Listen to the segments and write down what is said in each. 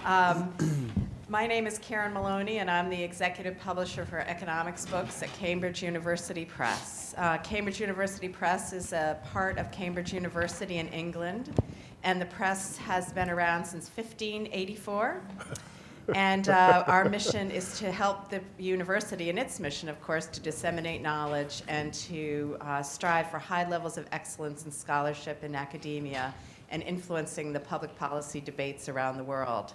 My name is Karen Maloney, and I'm the executive publisher for economics books at Cambridge University Press. Cambridge University Press is a part of Cambridge University in England, and the press has been around since 1584. And our mission is to help the university, and its mission, of course, to disseminate knowledge and to strive for high levels of excellence in scholarship in academia and influencing the public policy debates around the world.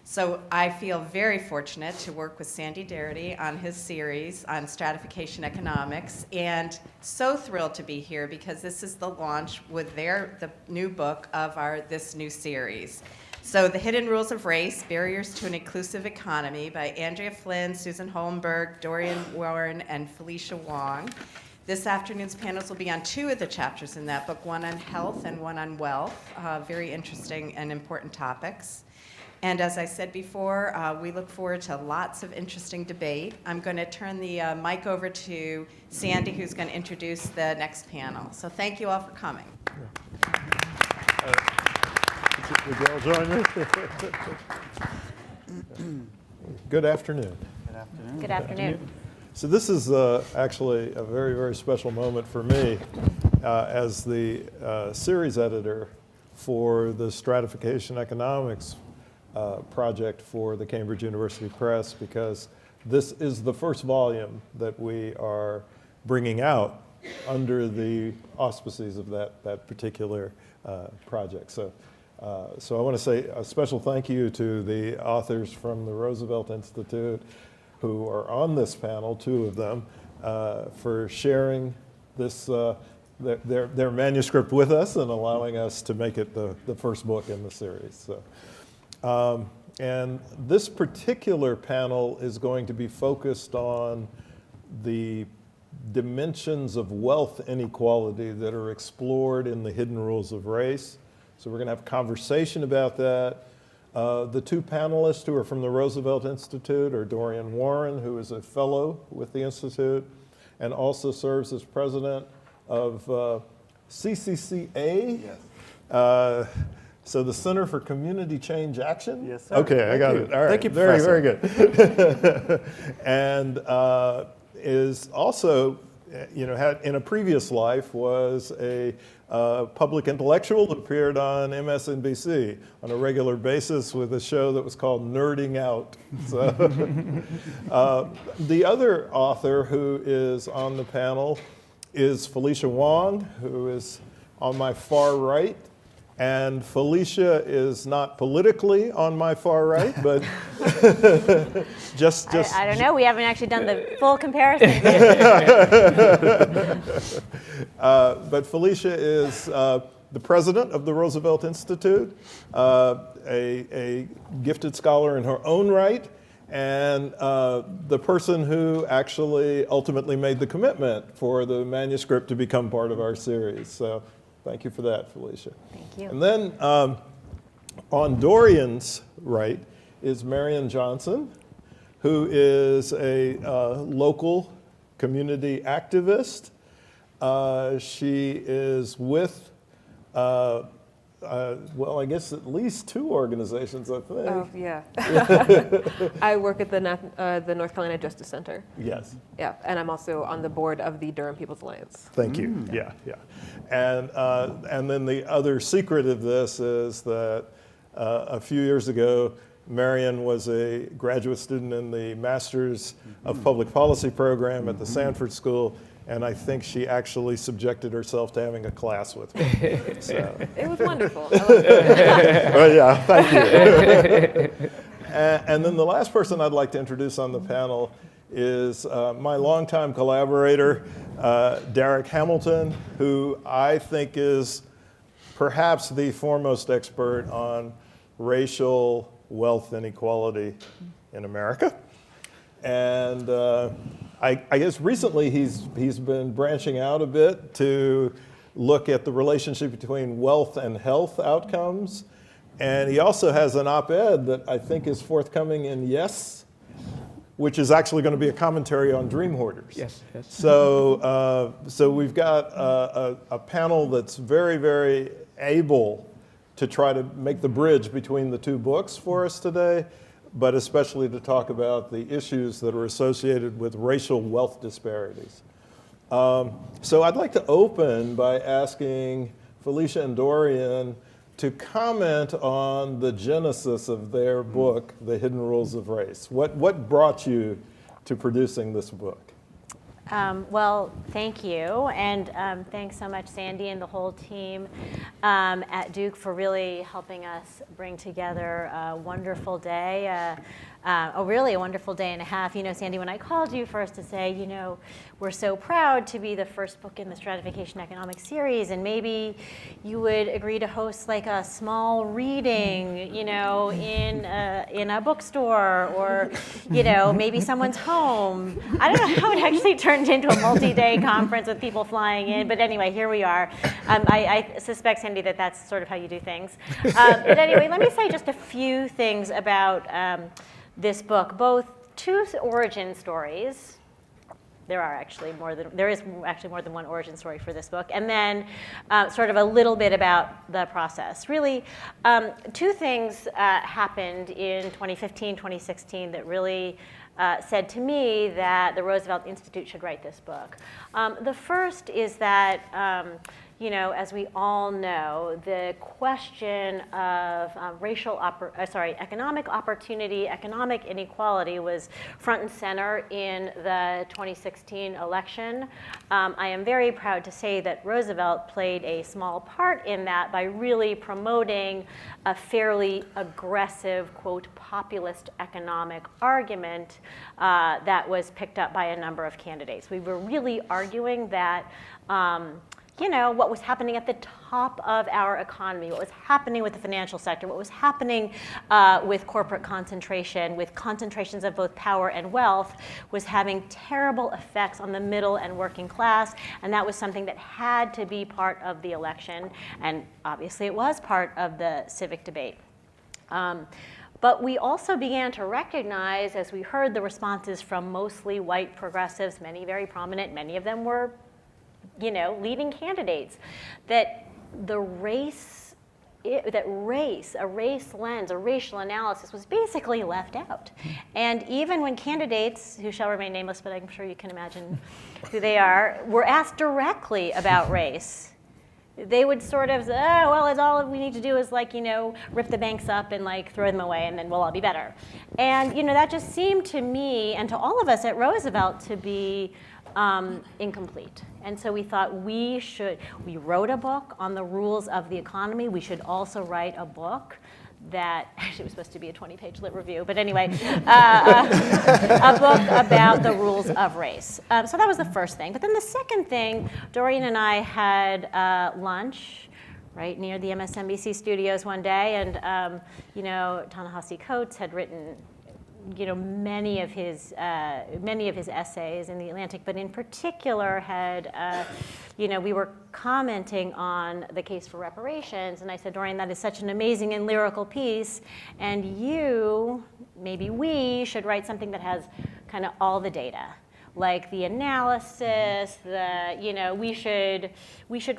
So I feel very fortunate to work with Sandy Darity on his series on stratification economics, and so thrilled to be here because this is the launch with the new book of this new series. So The Hidden Rules of Race, Barriers to an Inclusive Economy by Andrea Flynn, Susan Holmberg, Dorian Warren, and Felicia Wong. This afternoon's panels will be on two of the chapters in that book, one on health and one on wealth, very interesting and important topics. And as I said before, we look forward to lots of interesting debate. I'm going to turn the mic over to Sandy, who's going to introduce the next panel. So thank you all for coming. Would you all join me? Good afternoon. Good afternoon. Good afternoon. So this is actually a very, very special moment for me as the series editor for the Stratification Economics project for the Cambridge University Press, because this is the first volume that we are bringing out under the auspices of that particular project. So I want to say a special thank you to the authors from the Roosevelt Institute who are on this panel, two of them, for sharing this their manuscript with us and allowing us to make it the first book in the series. So. And this particular panel is going to be focused on the dimensions of wealth inequality that are explored in the Hidden Rules of Race. So we're going to have a conversation about that. The two panelists who are from the Roosevelt Institute are Dorian Warren, who is a fellow with the Institute and also serves as president of CCCA. Yes. So the Center for Community Change Action? Yes, sir. Okay, I got it. All right. Thank you, very, Professor. very good. And is also, had in a previous life was a public intellectual who appeared on MSNBC on a regular basis with a show that was called Nerding Out. So, the other author who is on the panel is Felicia Wong, who is on my far right. And Felicia is not politically on my far right, but just I don't know. We haven't actually done the full comparison. But Felicia is the president of the Roosevelt Institute, a gifted scholar in her own right, and the person who actually ultimately made the commitment for the manuscript to become part of our series. So thank you for that, Felicia. Thank you. And then on Dorian's right is Marion Johnson, who is a local community activist. She is with, I guess at least two organizations, I think. Oh, yeah. I work at the North Carolina Justice Center. Yes. Yeah, and I'm also on the board of the Durham People's Alliance. Thank you. Yeah. And then the other secret of this is that a few years ago, Marion was a graduate student in the Masters of Public Policy program at the Sanford School, and I think she actually subjected herself to having a class with me. So. It was wonderful. I loved it. Well, yeah, thank you. And then the last person I'd like to introduce on the panel is my longtime collaborator, Darrick Hamilton, who I think is perhaps the foremost expert on racial wealth inequality in America. And I guess recently he's been branching out a bit to look at the relationship between wealth and health outcomes. And he also has an op-ed that I think is forthcoming in Yes, which is actually going to be a commentary on dream hoarders. Yes. So we've got a panel that's very, very able to try to make the bridge between the two books for us today, but especially to talk about the issues that are associated with racial wealth disparities. So I'd like to open by asking Felicia and Dorian to comment on the genesis of their book, The Hidden Rules of Race. What brought you to producing this book? Well, thank you, and thanks so much, Sandy, and the whole team at Duke for really helping us bring together a wonderful day, really a wonderful day and a half. You know, Sandy, when I called you first to say, you know, we're so proud to be the first book in the Stratification Economics series, and maybe you would agree to host like a small reading, you know, in a bookstore, or, you know, maybe someone's home. I don't know how it actually turned into a multi-day conference with people flying in, but anyway, here we are. I suspect, Sandy, that that's sort of how you do things. But anyway, let me say just a few things about this book, both two origin stories. There is actually more than one origin story for this book, and then sort of a little bit about the process. Really, two things happened in 2015, 2016 that really said to me that the Roosevelt Institute should write this book. The first is that, you know, as we all know, the question of economic opportunity, economic inequality was front and center in the 2016 election. I am very proud to say that Roosevelt played a small part in that by really promoting a fairly aggressive, quote, populist economic argument that was picked up by a number of candidates. We were really arguing that you know, what was happening at the top of our economy, what was happening with the financial sector, what was happening with corporate concentration, with concentrations of both power and wealth, was having terrible effects on the middle and working class, and that was something that had to be part of the election, and obviously it was part of the civic debate. But we also began to recognize, as we heard the responses from mostly white progressives, many very prominent, many of them were, you know, leading candidates, that a race lens, a racial analysis was basically left out. And even when candidates, who shall remain nameless, but I'm sure you can imagine who they are, were asked directly about race, they would sort of say, oh, well, it's all we need to do is, like, you know, rip the banks up and like throw them away, and then we'll all be better. And, you know, that just seemed to me and to all of us at Roosevelt to be incomplete. And so we thought we wrote a book on the rules of the economy. We should also write a book that, actually it was supposed to be a 20-page lit review, but anyway, a book about the rules of race. So that was the first thing. But then the second thing, Dorian and I had lunch right near the MSNBC studios one day, and you know, Ta-Nehisi Coates had written, you know, many of his essays in the Atlantic, but in particular had, you know, we were commenting on the case for reparations, and I said, Dorian, that is such an amazing and lyrical piece, and maybe we should write something that has kind of all the data, like the analysis, you know, we should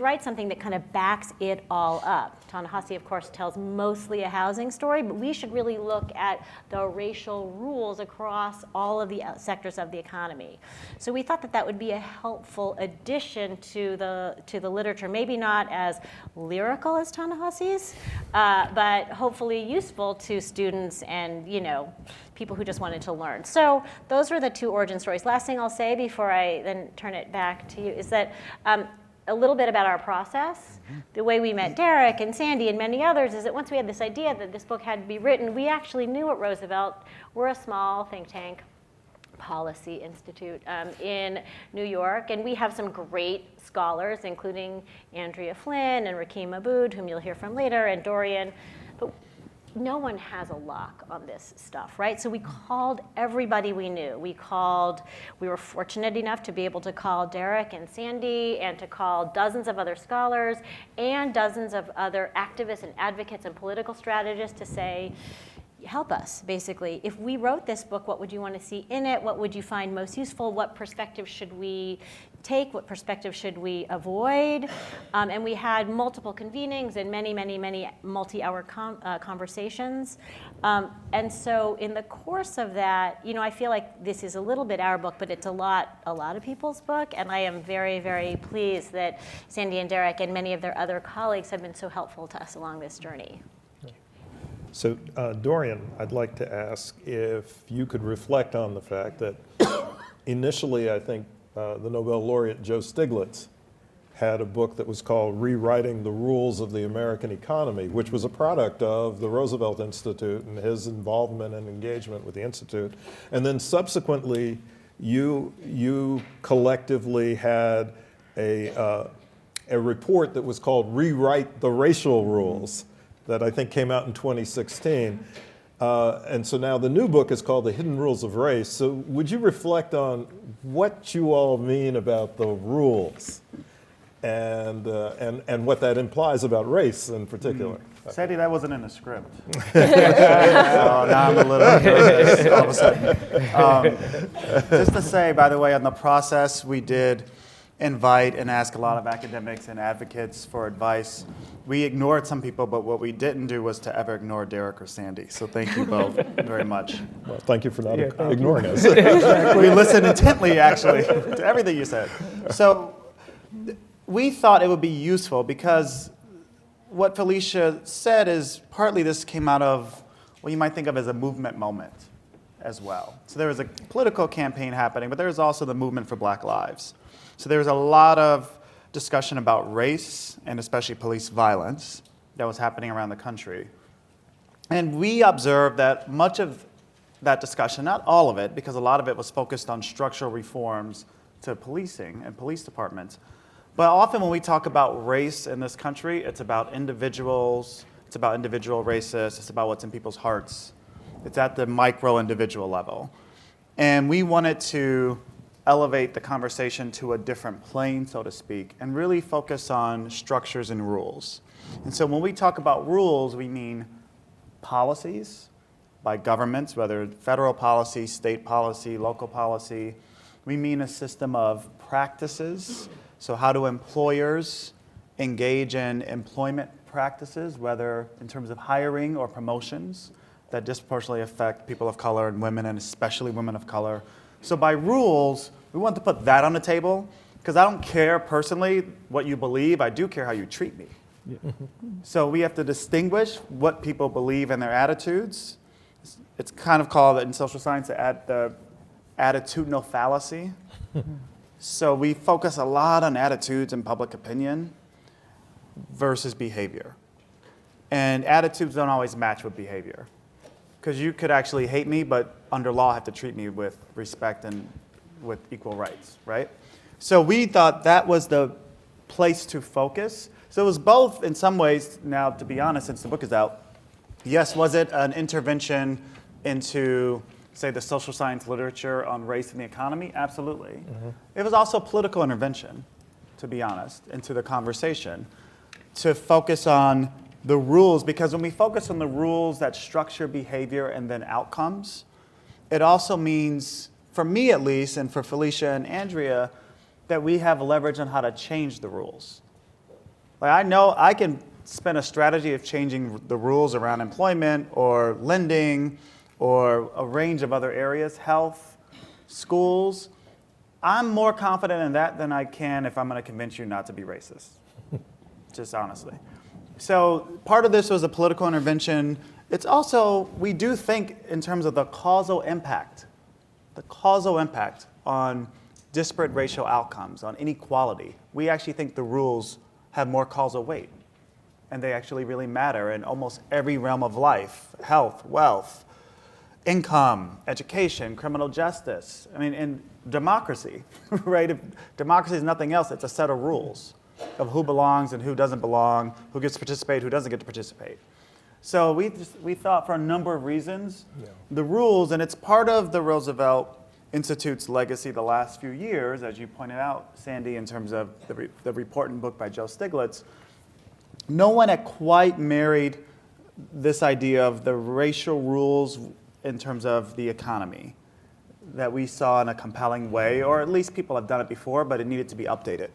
write something that kind of backs it all up. Ta-Nehisi, of course, tells mostly a housing story, but we should really look at the racial rules across all of the sectors of the economy. So we thought that that would be a helpful addition to the literature, maybe not as lyrical as Ta-Nehisi's, but hopefully useful to students and, you know, people who just wanted to learn. So those were the two origin stories. Last thing I'll say before I then turn it back to you is that a little bit about our process. The way we met Darrick and Sandy and many others is that once we had this idea that this book had to be written, we actually knew at Roosevelt, we're a small think tank, policy institute in New York, and we have some great scholars, including Andrea Flynn and Rakeem Abood, whom you'll hear from later, and Dorian. But no one has a lock on this stuff, right? So we called everybody we knew. We were fortunate enough to be able to call Darrick and Sandy and to call dozens of other scholars and dozens of other activists and advocates and political strategists to say, help us, basically. If we wrote this book, what would you want to see in it? What would you find most useful? What perspective should we take? What perspective should we avoid? And we had multiple convenings and many, many, many multi-hour conversations. And so in the course of that, I feel like this is a little bit our book, but it's a lot of people's book. And I am very, very pleased that Sandy and Darrick and many of their other colleagues have been so helpful to us along this journey. So, Dorian, I'd like to ask if you could reflect on the fact that initially, I think the Nobel laureate Joe Stiglitz had a book that was called Rewriting the Rules of the American Economy, which was a product of the Roosevelt Institute and his involvement and engagement with the Institute. And then subsequently, you collectively had a report that was called Rewrite the Racial Rules that I think came out in 2016. And so now the new book is called The Hidden Rules of Race. So would you reflect on what you all mean about the rules and what that implies about race in particular? Sandy, that wasn't in the script. So now I'm a little nervous all of a sudden. Just to say, by the way, on the process, we did invite and ask a lot of academics and advocates for advice. We ignored some people, but what we didn't do was to ever ignore Darrick or Sandy. So thank you both very much. Well, thank you for not ignoring us. We listened intently, actually, to everything you said. So we thought it would be useful because what Felicia said is partly this came out of what you might think of as a movement moment as well. So there was a political campaign happening, but there was also the movement for Black Lives. So there was a lot of discussion about race and especially police violence that was happening around the country. And we observed that much of that discussion, not all of it, because a lot of it was focused on structural reforms to policing and police departments. But often when we talk about race in this country, it's about individuals, it's about individual racists, it's about what's in people's hearts. It's at the micro individual level. And we wanted to elevate the conversation to a different plane, so to speak, and really focus on structures and rules. And so when we talk about rules, we mean policies by governments, whether federal policy, state policy, local policy. We mean a system of practices. So how do employers engage in employment practices, whether in terms of hiring or promotions that disproportionately affect people of color and women, and especially women of color. So by rules, we want to put that on the table, because I don't care personally what you believe, I do care how you treat me. So we have to distinguish what people believe in their attitudes. It's kind of called in social science the attitudinal fallacy. So we focus a lot on attitudes and public opinion versus behavior. And attitudes don't always match with behavior. Because you could actually hate me, but under law have to treat me with respect and with equal rights, right? So we thought that was the place to focus. So it was both, in some ways, now to be honest, since the book is out, yes, was it an intervention into, say, the social science literature on race and the economy? Absolutely. Mm-hmm. It was also political intervention, to be honest, into the conversation, to focus on the rules, because when we focus on the rules that structure behavior and then outcomes, it also means, for me at least, and for Felicia and Andrea, that we have leverage on how to change the rules. Like, I know I can spin a strategy of changing the rules around employment or lending or a range of other areas, health, schools. I'm more confident in that than I can if I'm going to convince you not to be racist, just honestly. So part of this was a political intervention. It's also, we do think in terms of the causal impact on disparate racial outcomes, on inequality. We actually think the rules have more causal weight, and they actually really matter in almost every realm of life: health, wealth, income, education, criminal justice. I mean, in democracy, right? If democracy is nothing else, it's a set of rules of who belongs and who doesn't belong, who gets to participate, who doesn't get to participate. So we thought for a number of reasons, the rules, and it's part of the Roosevelt Institute's legacy the last few years, as you pointed out, Sandy, in terms of the report and book by Joe Stiglitz. No one had quite married this idea of the racial rules in terms of the economy that we saw in a compelling way, or at least people have done it before, but it needed to be updated.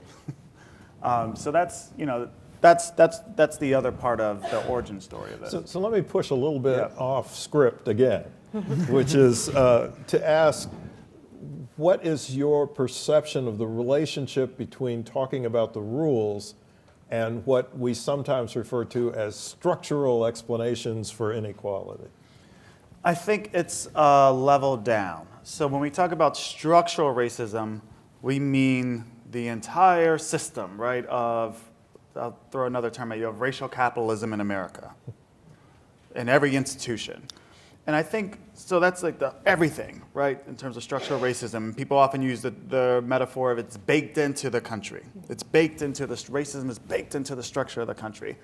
So that's, that's the other part of the origin story of it. So let me push a little bit Yeah. off script again, which is to ask, what is your perception of the relationship between talking about the rules and what we sometimes refer to as structural explanations for inequality? I think it's a level down. So when we talk about structural racism, we mean the entire system, right, of, I'll throw another term at you, of racial capitalism in America, in every institution. And I think, so that's like the everything, right, in terms of structural racism. People often use the metaphor of it's baked into the country. It's baked into the, racism is baked into the structure of the country.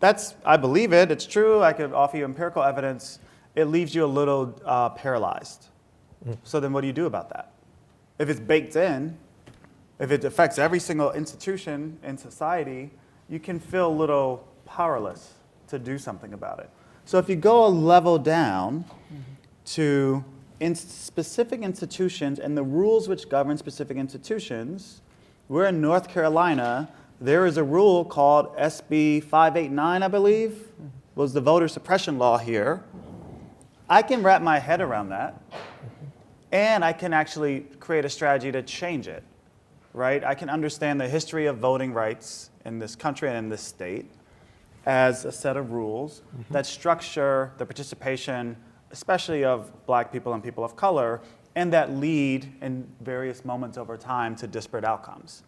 That's, I believe it, it's true. I could offer you empirical evidence. It leaves you a little paralyzed. So then what do you do about that? If it's baked in, if it affects every single institution in society, you can feel a little powerless to do something about it. So if you go a level down to specific institutions and the rules which govern specific institutions, we're in North Carolina. There is a rule called SB 589, I believe, was the voter suppression law here. I can wrap my head around that, and I can actually create a strategy to change it, right? I can understand the history of voting rights in this country and in this state as a set of rules that structure the participation, especially of Black people and people of color, and that lead in various moments over time to disparate outcomes.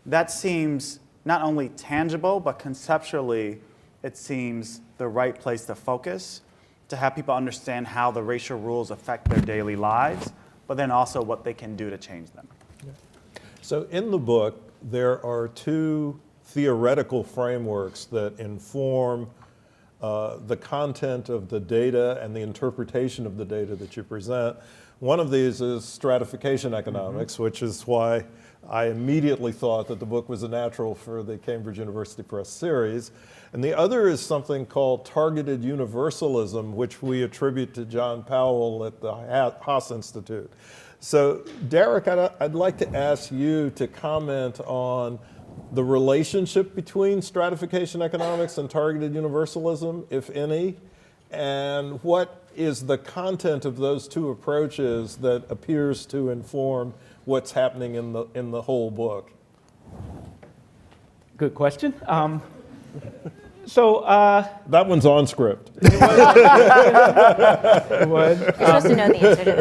That seems not only tangible, but conceptually, it seems the right place to focus, to have people understand how the racial rules affect their daily lives, but then also what they can do to change them. So in the book, there are two theoretical frameworks that inform the content of the data and the interpretation of the data that you present. One of these is stratification economics, which is why I immediately thought that the book was a natural for the Cambridge University Press series. And the other is something called targeted universalism, which we attribute to John Powell at the Haas Institute. So Darrick, I'd like to ask you to comment on the relationship between stratification economics and targeted universalism, if any, and what is the content of those two approaches that appears to inform what's happening in the whole book? Good question. So that one's on script. it was, You're supposed to know the answer to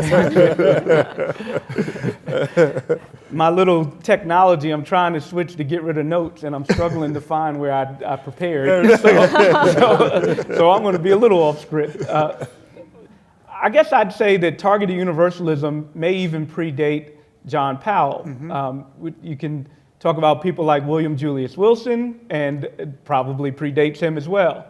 this one. my little technology, I'm trying to switch to get rid of notes, and I'm struggling to find where I prepared. So I'm going to be a little off script. I guess I'd say that targeted universalism may even predate John Powell. You can talk about people like William Julius Wilson, and it probably predates him as well.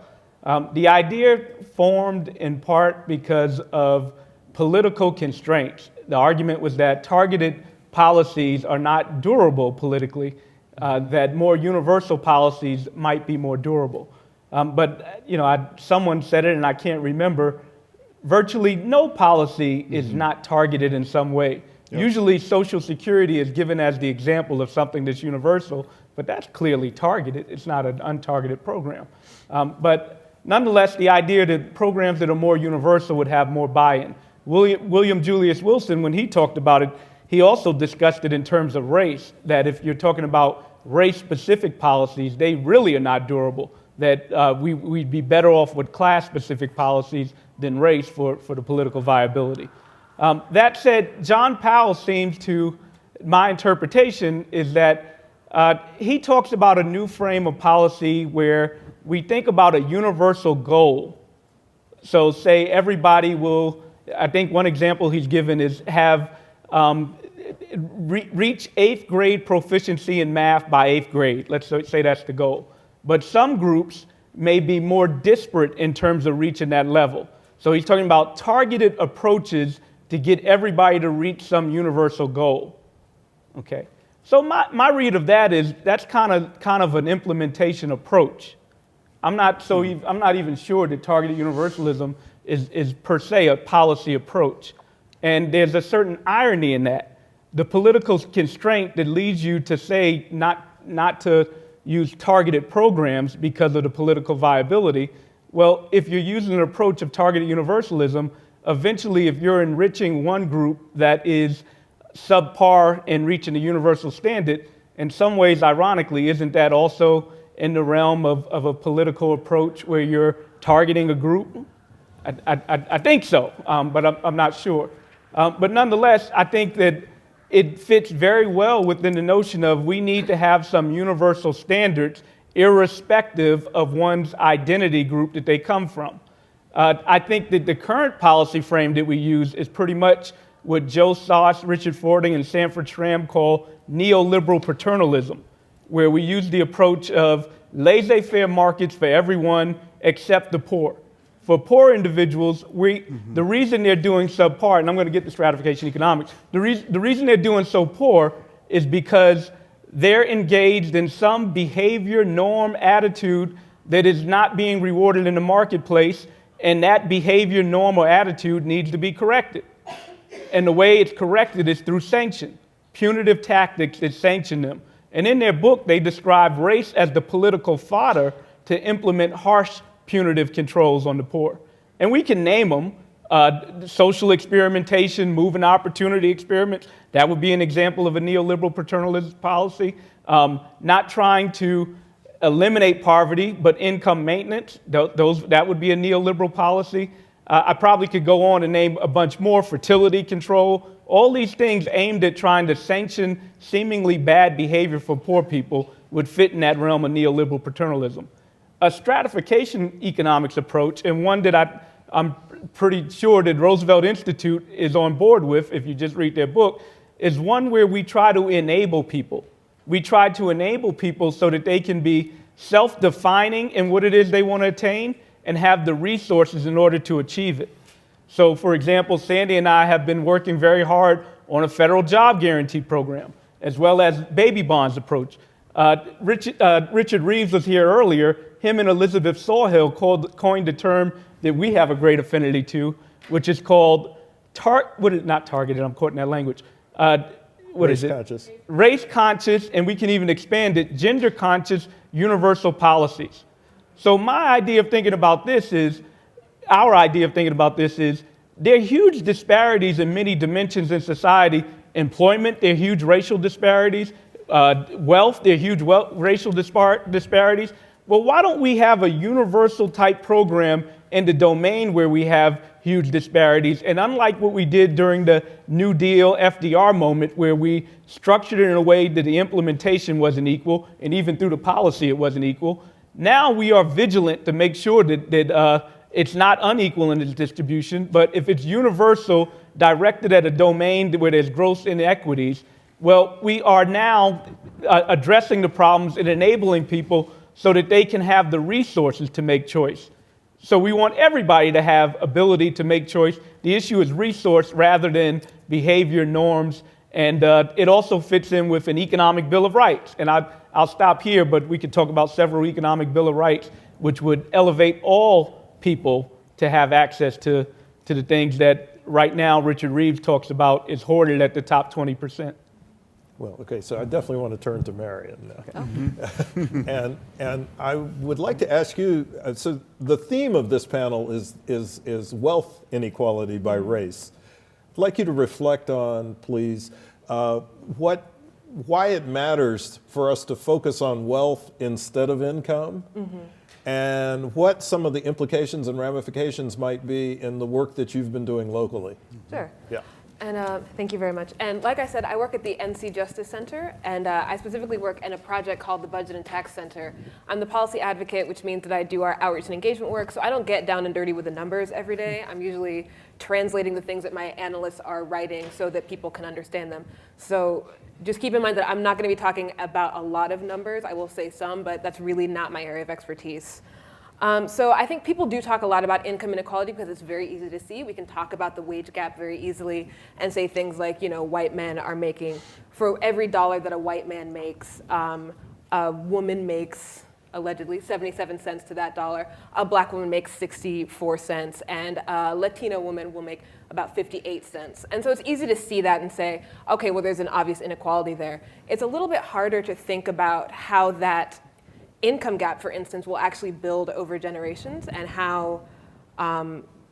The idea formed in part because of political constraints. The argument was that targeted policies are not durable politically, that more universal policies might be more durable. But someone said it, and I can't remember, virtually no policy is not targeted in some way. Yep. Usually Social Security is given as the example of something that's universal, but that's clearly targeted. It's not an untargeted program. But nonetheless, the idea that programs that are more universal would have more buy-in. William Julius Wilson, when he talked about it, he also discussed it in terms of race, that if you're talking about race-specific policies, they really are not durable, that we'd be better off with class-specific policies than race for the political viability. That said, John Powell seems to, my interpretation is that he talks about a new frame of policy where we think about a universal goal. So say everybody will, I think one example he's given is have reach 8th grade proficiency in math by 8th grade. Let's say that's the goal. But some groups may be more disparate in terms of reaching that level. So he's talking about targeted approaches to get everybody to reach some universal goal. Okay. So my read of that is that's kind of an implementation approach. I'm not even sure that targeted universalism is per se a policy approach. And there's a certain irony in that. The political constraint that leads you to say not to use targeted programs because of the political viability, well, if you're using an approach of targeted universalism, eventually if you're enriching one group that is subpar in reaching the universal standard, in some ways, ironically, isn't that also in the realm of a political approach where you're targeting a group? I think so, but I'm not sure. But nonetheless, I think that it fits very well within the notion of we need to have some universal standards irrespective of one's identity group that they come from. I think that the current policy frame that we use is pretty much what Joe Soss, Richard Fording, and Sanford Schramm call neoliberal paternalism, where we use the approach of laissez-faire markets for everyone except the poor. For poor individuals, the reason they're doing subpar, and I'm going to get to stratification economics, the reason they're doing so poor is because they're engaged in some behavior, norm, attitude that is not being rewarded in the marketplace, and that behavior, norm, or attitude needs to be corrected. And the way it's corrected is through sanction, punitive tactics that sanction them. And in their book, they describe race as the political fodder to implement harsh punitive controls on the poor. And we can name them, social experimentation, moving opportunity experiments. That would be an example of a neoliberal paternalist policy. Not trying to eliminate poverty, but income maintenance. That would be a neoliberal policy. I probably could go on and name a bunch more, fertility control. All these things aimed at trying to sanction seemingly bad behavior for poor people would fit in that realm of neoliberal paternalism. A stratification economics approach, and one that I'm pretty sure that Roosevelt Institute is on board with, if you just read their book, is one where we try to enable people. We try to enable people so that they can be self-defining in what it is they want to attain and have the resources in order to achieve it. So, for example, Sandy and I have been working very hard on a federal job guarantee program, as well as baby bonds approach. Richard Reeves was here earlier. Him and Elizabeth Sawhill coined a term that we have a great affinity to, which is called, not targeted, I'm quoting that language. Race conscious. Race conscious, and we can even expand it, gender conscious universal policies. So my idea of thinking about this is, our idea of thinking about this is, there are huge disparities in many dimensions in society. Employment, there are huge racial disparities. Wealth, there are huge racial disparities. Well, why don't we have a universal type program in the domain where we have huge disparities? And unlike what we did during the New Deal FDR moment, where we structured it in a way that the implementation wasn't equal, and even through the policy it wasn't equal, now we are vigilant to make sure that it's not unequal in its distribution, but if it's universal, directed at a domain where there's gross inequities, well, we are now addressing the problems and enabling people so that they can have the resources to make choice. So we want everybody to have ability to make choice. The issue is resource rather than behavior norms, and it also fits in with an economic Bill of Rights. And I'll stop here, but we could talk about several economic Bill of Rights which would elevate all people to have access to the things that right now Richard Reeves talks about is hoarded at the top 20%. Well, okay, so I definitely want to turn to Marion now. And I would like to ask you, so the theme of this panel is wealth inequality by race. I'd like you to reflect on, please, why it matters for us to focus on wealth instead of income, and what some of the implications and ramifications might be in the work that you've been doing locally. Sure. Yeah. And thank you very much. And like I said, I work at the NC Justice Center, and I specifically work in a project called the Budget and Tax Center. I'm the policy advocate, which means that I do our outreach and engagement work, so I don't get down and dirty with the numbers every day. I'm usually translating the things that my analysts are writing so that people can understand them. So just keep in mind that I'm not going to be talking about a lot of numbers. I will say some, but that's really not my area of expertise. So I think people do talk a lot about income inequality because it's very easy to see. We can talk about the wage gap very easily and say things like, you know, white men are making, for every dollar that a white man makes, a woman makes allegedly 77 cents to that dollar. A black woman makes 64 cents, and a Latino woman will make about 58 cents. And so it's easy to see that and say, okay, well, there's an obvious inequality there. It's a little bit harder to think about how that income gap, for instance, will actually build over generations, and how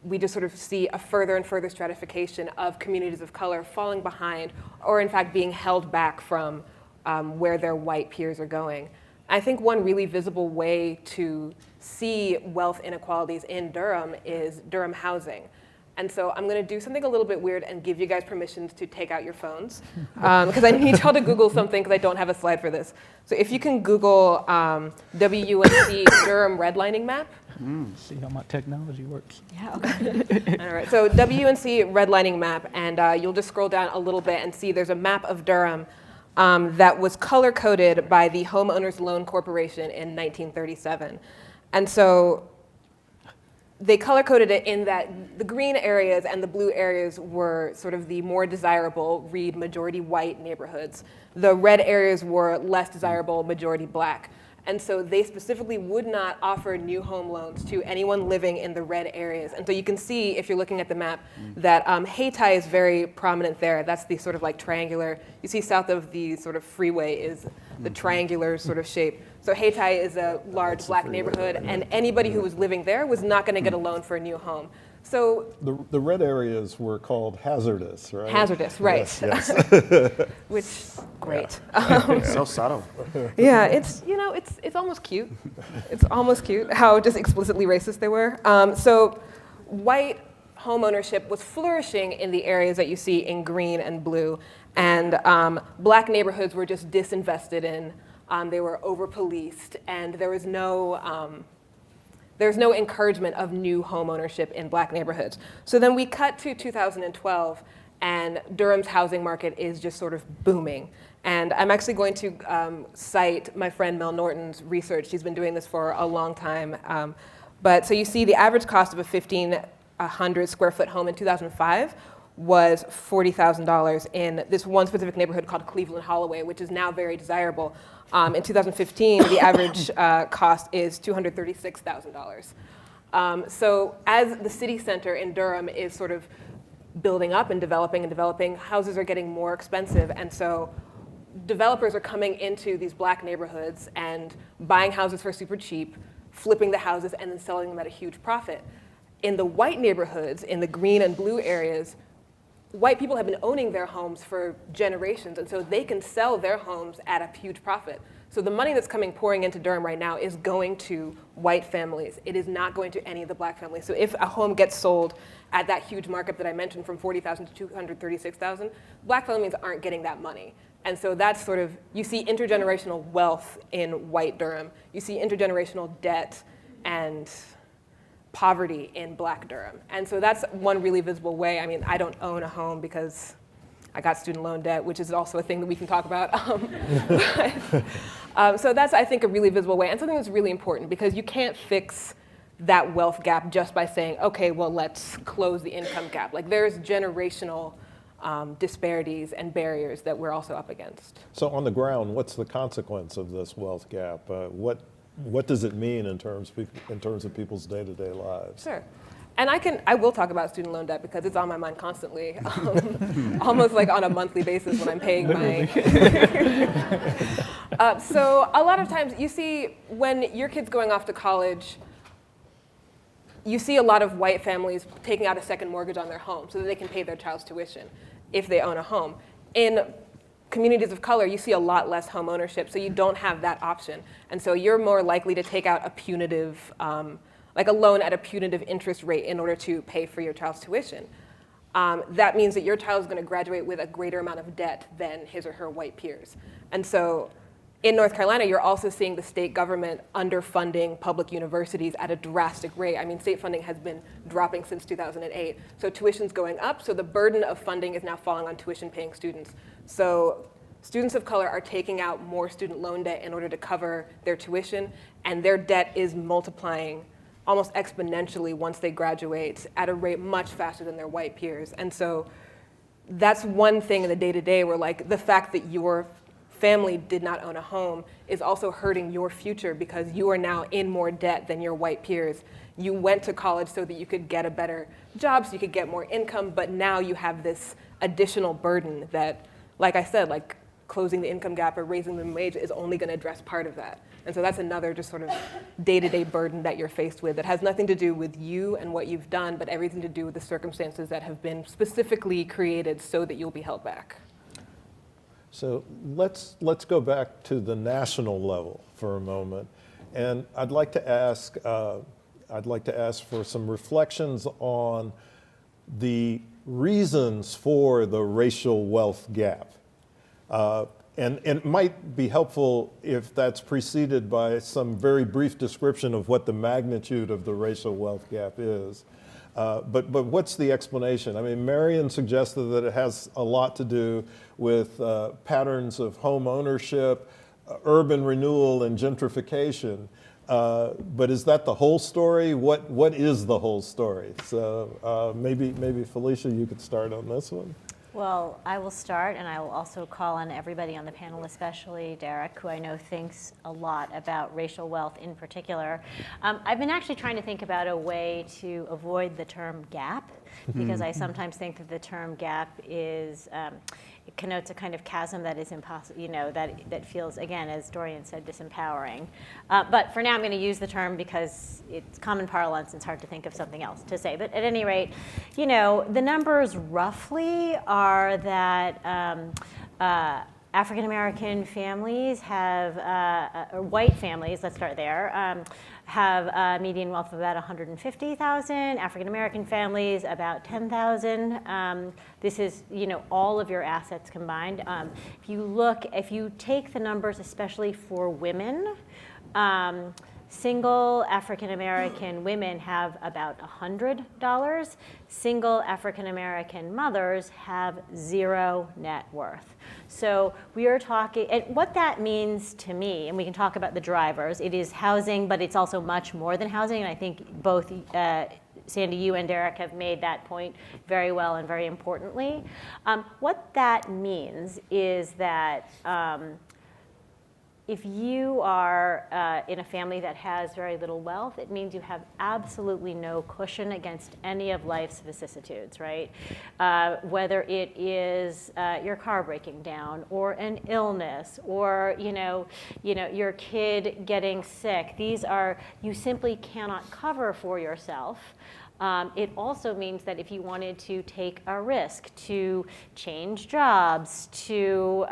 we just sort of see a further and further stratification of communities of color falling behind, or in fact being held back from where their white peers are going. I think one really visible way to see wealth inequalities in Durham is Durham housing. And so I'm going to do something a little bit weird and give you guys permissions to take out your phones, because I need y'all to Google something, because I don't have a slide for this. So if you can Google WUNC Durham redlining map. See how my technology works. Yeah, okay. All right, so WUNC redlining map, and you'll just scroll down a little bit and see there's a map of Durham that was color-coded by the Homeowners Loan Corporation in 1937. And so they color-coded it in that the green areas and the blue areas were sort of the more desirable, read majority white neighborhoods. The red areas were less desirable, majority black. And so they specifically would not offer new home loans to anyone living in the red areas. And so you can see, if you're looking at the map, that Hayti is very prominent there. That's the sort of like triangular, you see south of the sort of freeway is the triangular sort of shape. So Hayti is a large black neighborhood, and anybody who was living there was not going to get a loan for a new home. So The red areas were called hazardous, right? hazardous, right? Yes. Which great. So subtle. Yeah, it's almost cute. It's almost cute how just explicitly racist they were. So white home ownership was flourishing in the areas that you see in green and blue, and black neighborhoods were just disinvested in. They were over-policed, and there was no encouragement of new home ownership in black neighborhoods. So then we cut to 2012, and Durham's housing market is just sort of booming. And I'm actually going to cite my friend Mel Norton's research. She's been doing this for a long time. But so you see the average cost of a 1,500 square foot home in 2005 was $40,000 in this one specific neighborhood called Cleveland Holloway, which is now very desirable. In 2015, the average cost is $236,000. So as the city center in Durham is sort of building up and developing, houses are getting more expensive. And so developers are coming into these black neighborhoods and buying houses for super cheap, flipping the houses, and then selling them at a huge profit. In the white neighborhoods, in the green and blue areas, white people have been owning their homes for generations, and so they can sell their homes at a huge profit. So the money that's pouring into Durham right now is going to white families. It is not going to any of the black families. So if a home gets sold at that huge markup that I mentioned from $40,000 to $236,000, black families aren't getting that money. And so that's sort of, you see intergenerational wealth in white Durham. You see intergenerational debt and poverty in black Durham. And so that's one really visible way. I mean, I don't own a home because I got student loan debt, which is also a thing that we can talk about. So that's, I think, a really visible way, and something that's really important, because you can't fix that wealth gap just by saying, okay, well, let's close the income gap. Like, there's generational disparities and barriers that we're also up against. So on the ground, what's the consequence of this wealth gap? What does it mean in terms of people's day-to-day lives? Sure. And I will talk about student loan debt because it's on my mind constantly, almost like on a monthly basis when I'm paying my. So a lot of times you see when your kid's going off to college, you see a lot of white families taking out a second mortgage on their home so that they can pay their child's tuition if they own a home. In communities of color, you see a lot less home ownership, so you don't have that option. And so you're more likely to take out a punitive, like a loan at a punitive interest rate in order to pay for your child's tuition. That means that your child is going to graduate with a greater amount of debt than his or her white peers. And so in North Carolina, you're also seeing the state government underfunding public universities at a drastic rate. I mean, state funding has been dropping since 2008. So tuition's going up, so the burden of funding is now falling on tuition-paying students. So students of color are taking out more student loan debt in order to cover their tuition, and their debt is multiplying almost exponentially once they graduate at a rate much faster than their white peers. And so that's one thing in the day-to-day where, like, the fact that your family did not own a home is also hurting your future because you are now in more debt than your white peers. You went to college so that you could get a better job, so you could get more income, but now you have this additional burden that, like I said, like closing the income gap or raising the minimum wage is only going to address part of that. And so that's another just sort of day-to-day burden that you're faced with that has nothing to do with you and what you've done, but everything to do with the circumstances that have been specifically created so that you'll be held back. So let's go back to the national level for a moment, and I'd like to ask for some reflections on the reasons for the racial wealth gap. And it might be helpful if that's preceded by some very brief description of what the magnitude of the racial wealth gap is. But what's the explanation? I mean, Marion suggested that it has a lot to do with patterns of home ownership, urban renewal, and gentrification. But is that the whole story? What is the whole story? So maybe Felicia, you could start on this one. Well, I will start, and I will also call on everybody on the panel, especially Darrick, who I know thinks a lot about racial wealth in particular. I've been actually trying to think about a way to avoid the term gap, because I sometimes think that the term gap is, it connotes a kind of chasm that is impossible, that feels, again, as Dorian said, disempowering. But for now, I'm going to use the term because it's common parlance and it's hard to think of something else to say. But at any rate, the numbers roughly are that African American families have, or white families, let's start there, have a median wealth of about 150,000. African American families about 10,000. This is, all of your assets combined. If you take the numbers, especially for women, single African American women have about $100. Single African American mothers have zero net worth. So we are talking, and what that means to me, and we can talk about the drivers, it is housing, but it's also much more than housing, and I think both Sandy, you and Darrick have made that point very well and very importantly. What that means is that if you are in a family that has very little wealth, it means you have absolutely no cushion against any of life's vicissitudes, right? Whether it is your car breaking down, or an illness, or your kid getting sick. These are, you simply cannot cover for yourself. It also means that if you wanted to take a risk to change jobs, to,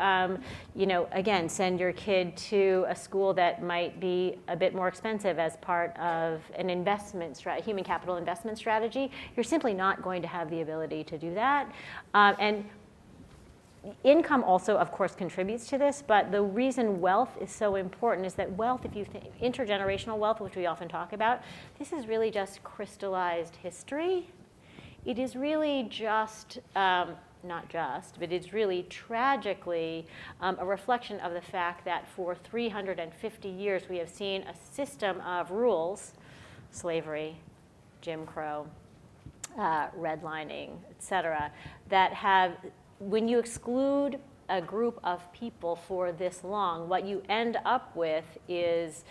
again, send your kid to a school that might be a bit more expensive as part of an human capital investment strategy, you're simply not going to have the ability to do that. And income also, of course, contributes to this, but the reason wealth is so important is that wealth, if you think intergenerational wealth, which we often talk about, this is really just crystallized history. It is really just, not just, but it's really tragically a reflection of the fact that for 350 years we have seen a system of rules, slavery, Jim Crow, redlining, et cetera, that have, when you exclude a group of people for this long, what you end up with is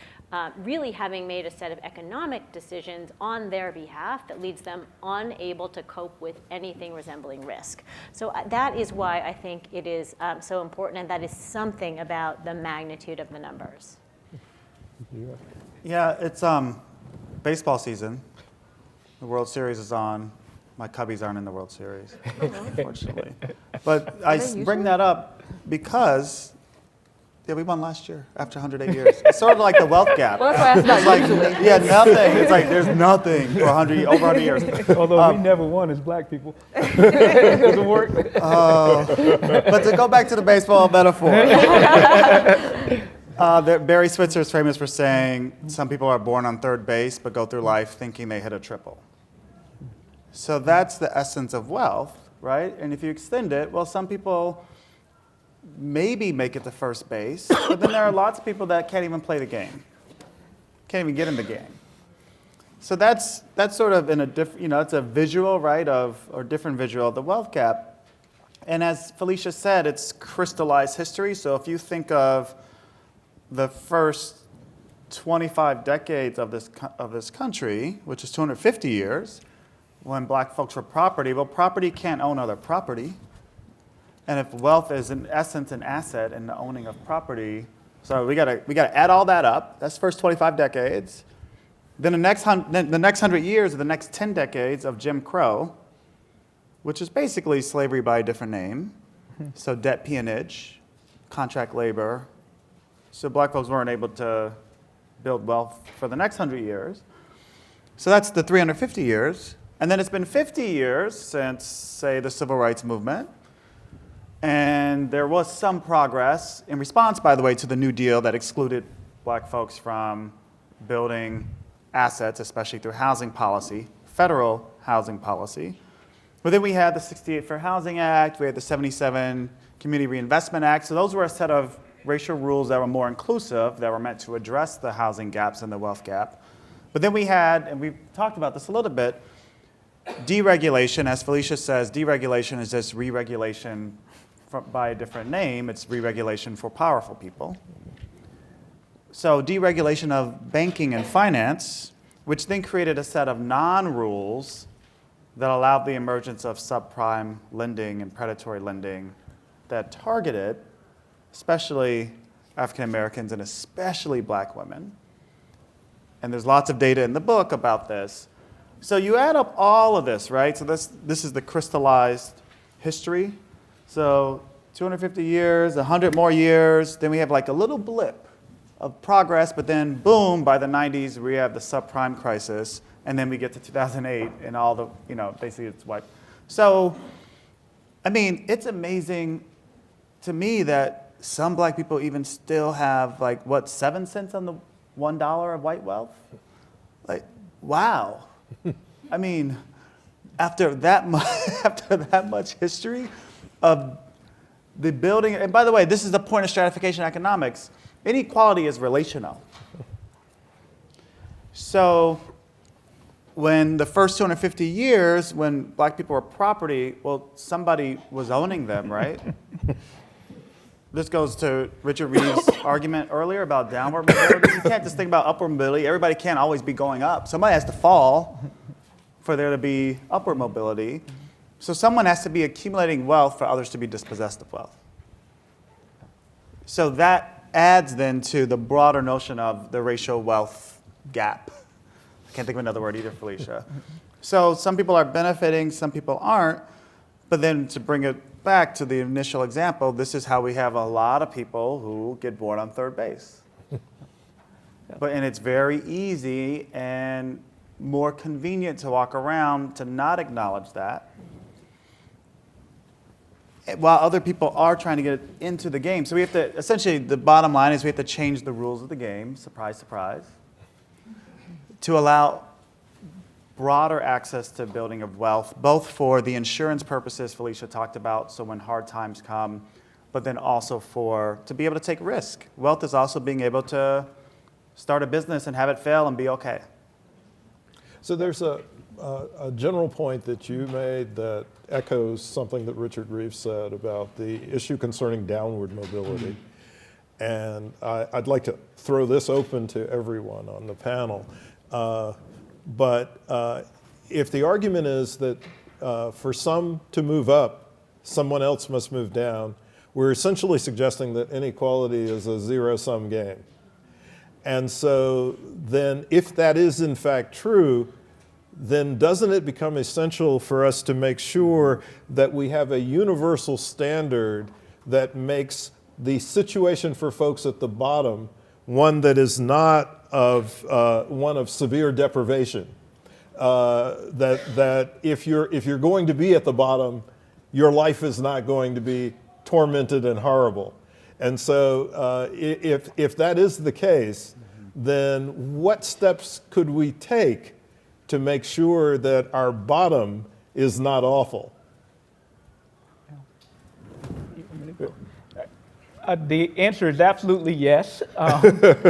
really having made a set of economic decisions on their behalf that leads them unable to cope with anything resembling risk. So that is why I think it is so important, and that is something about the magnitude of the numbers. Yeah, it's baseball season. The World Series is on. My Cubbies aren't in the World Series, unfortunately. But I bring that up because, we won last year after 108 years. It's sort of like the wealth gap. Well, that's why I asked about usually. Yeah, nothing. It's like there's nothing for over 100 years. Although we never won as black people. It doesn't work. But to go back to the baseball metaphor, Barry Switzer is famous for saying some people are born on third base but go through life thinking they hit a triple. So that's the essence of wealth, right? And if you extend it, well, some people maybe make it to first base, but then there are lots of people that can't even play the game, can't even get in the game. So that's sort of in a different, it's a visual, right, or different visual of the wealth gap. And as Felicia said, it's crystallized history. So if you think of the first 25 decades of this country, which is 250 years, when black folks were property, well, property can't own other property. And if wealth is in essence an asset in the owning of property, so we gotta add all that up. That's the first 25 decades. Then the next 100 years, or the next 10 decades of Jim Crow, which is basically slavery by a different name. So debt peonage, contract labor. So black folks weren't able to build wealth for the next 100 years. So that's the 350 years. And then it's been 50 years since, say, the Civil Rights Movement. And there was some progress in response, by the way, to the New Deal that excluded black folks from building assets, especially through housing policy, federal housing policy. But then we had the 68 Fair Housing Act, we had the 77 Community Reinvestment Act. So those were a set of racial rules that were more inclusive, that were meant to address the housing gaps and the wealth gap. But then we had, and we've talked about this a little bit, deregulation. As Felicia says, deregulation is just re-regulation by a different name. It's re-regulation for powerful people. So deregulation of banking and finance, which then created a set of non-rules that allowed the emergence of subprime lending and predatory lending that targeted especially African Americans and especially black women. And there's lots of data in the book about this. So you add up all of this, right? So this is the crystallized history. So 250 years, 100 more years, then we have like a little blip of progress, but then boom, by the 90s, we have the subprime crisis, and then we get to 2008, and all the, basically it's wiped. So, I mean, it's amazing to me that some black people even still have, 7 cents on the $1 of white wealth? Like, wow. I mean, after that much history of the building, and by the way, this is the point of stratification economics. Inequality is relational. So when the first 250 years, when black people were property, well, somebody was owning them, right? This goes to Richard Reeves' argument earlier about downward mobility. You can't just think about upward mobility. Everybody can't always be going up. Somebody has to fall for there to be upward mobility. So someone has to be accumulating wealth for others to be dispossessed of wealth. So that adds then to the broader notion of the racial wealth gap. I can't think of another word either, Felicia. So some people are benefiting, some people aren't. But then to bring it back to the initial example, this is how we have a lot of people who get born on third base. And it's very easy and more convenient to walk around to not acknowledge that, while other people are trying to get into the game. So we have to, essentially, the bottom line is we have to change the rules of the game, surprise, surprise, to allow broader access to building of wealth, both for the insurance purposes Felicia talked about, so when hard times come, but then also to be able to take risk. Wealth is also being able to start a business and have it fail and be okay. So there's a general point that you made that echoes something that Richard Reeves said about the issue concerning downward mobility. And I'd like to throw this open to everyone on the panel. But if the argument is that for some to move up, someone else must move down, we're essentially suggesting that inequality is a zero-sum game. And so then if that is in fact true, then doesn't it become essential for us to make sure that we have a universal standard that makes the situation for folks at the bottom one that is not one of severe deprivation? That if you're going to be at the bottom, your life is not going to be tormented and horrible. And so if that is the case, then what steps could we take to make sure that our bottom is not awful? The answer is absolutely yes.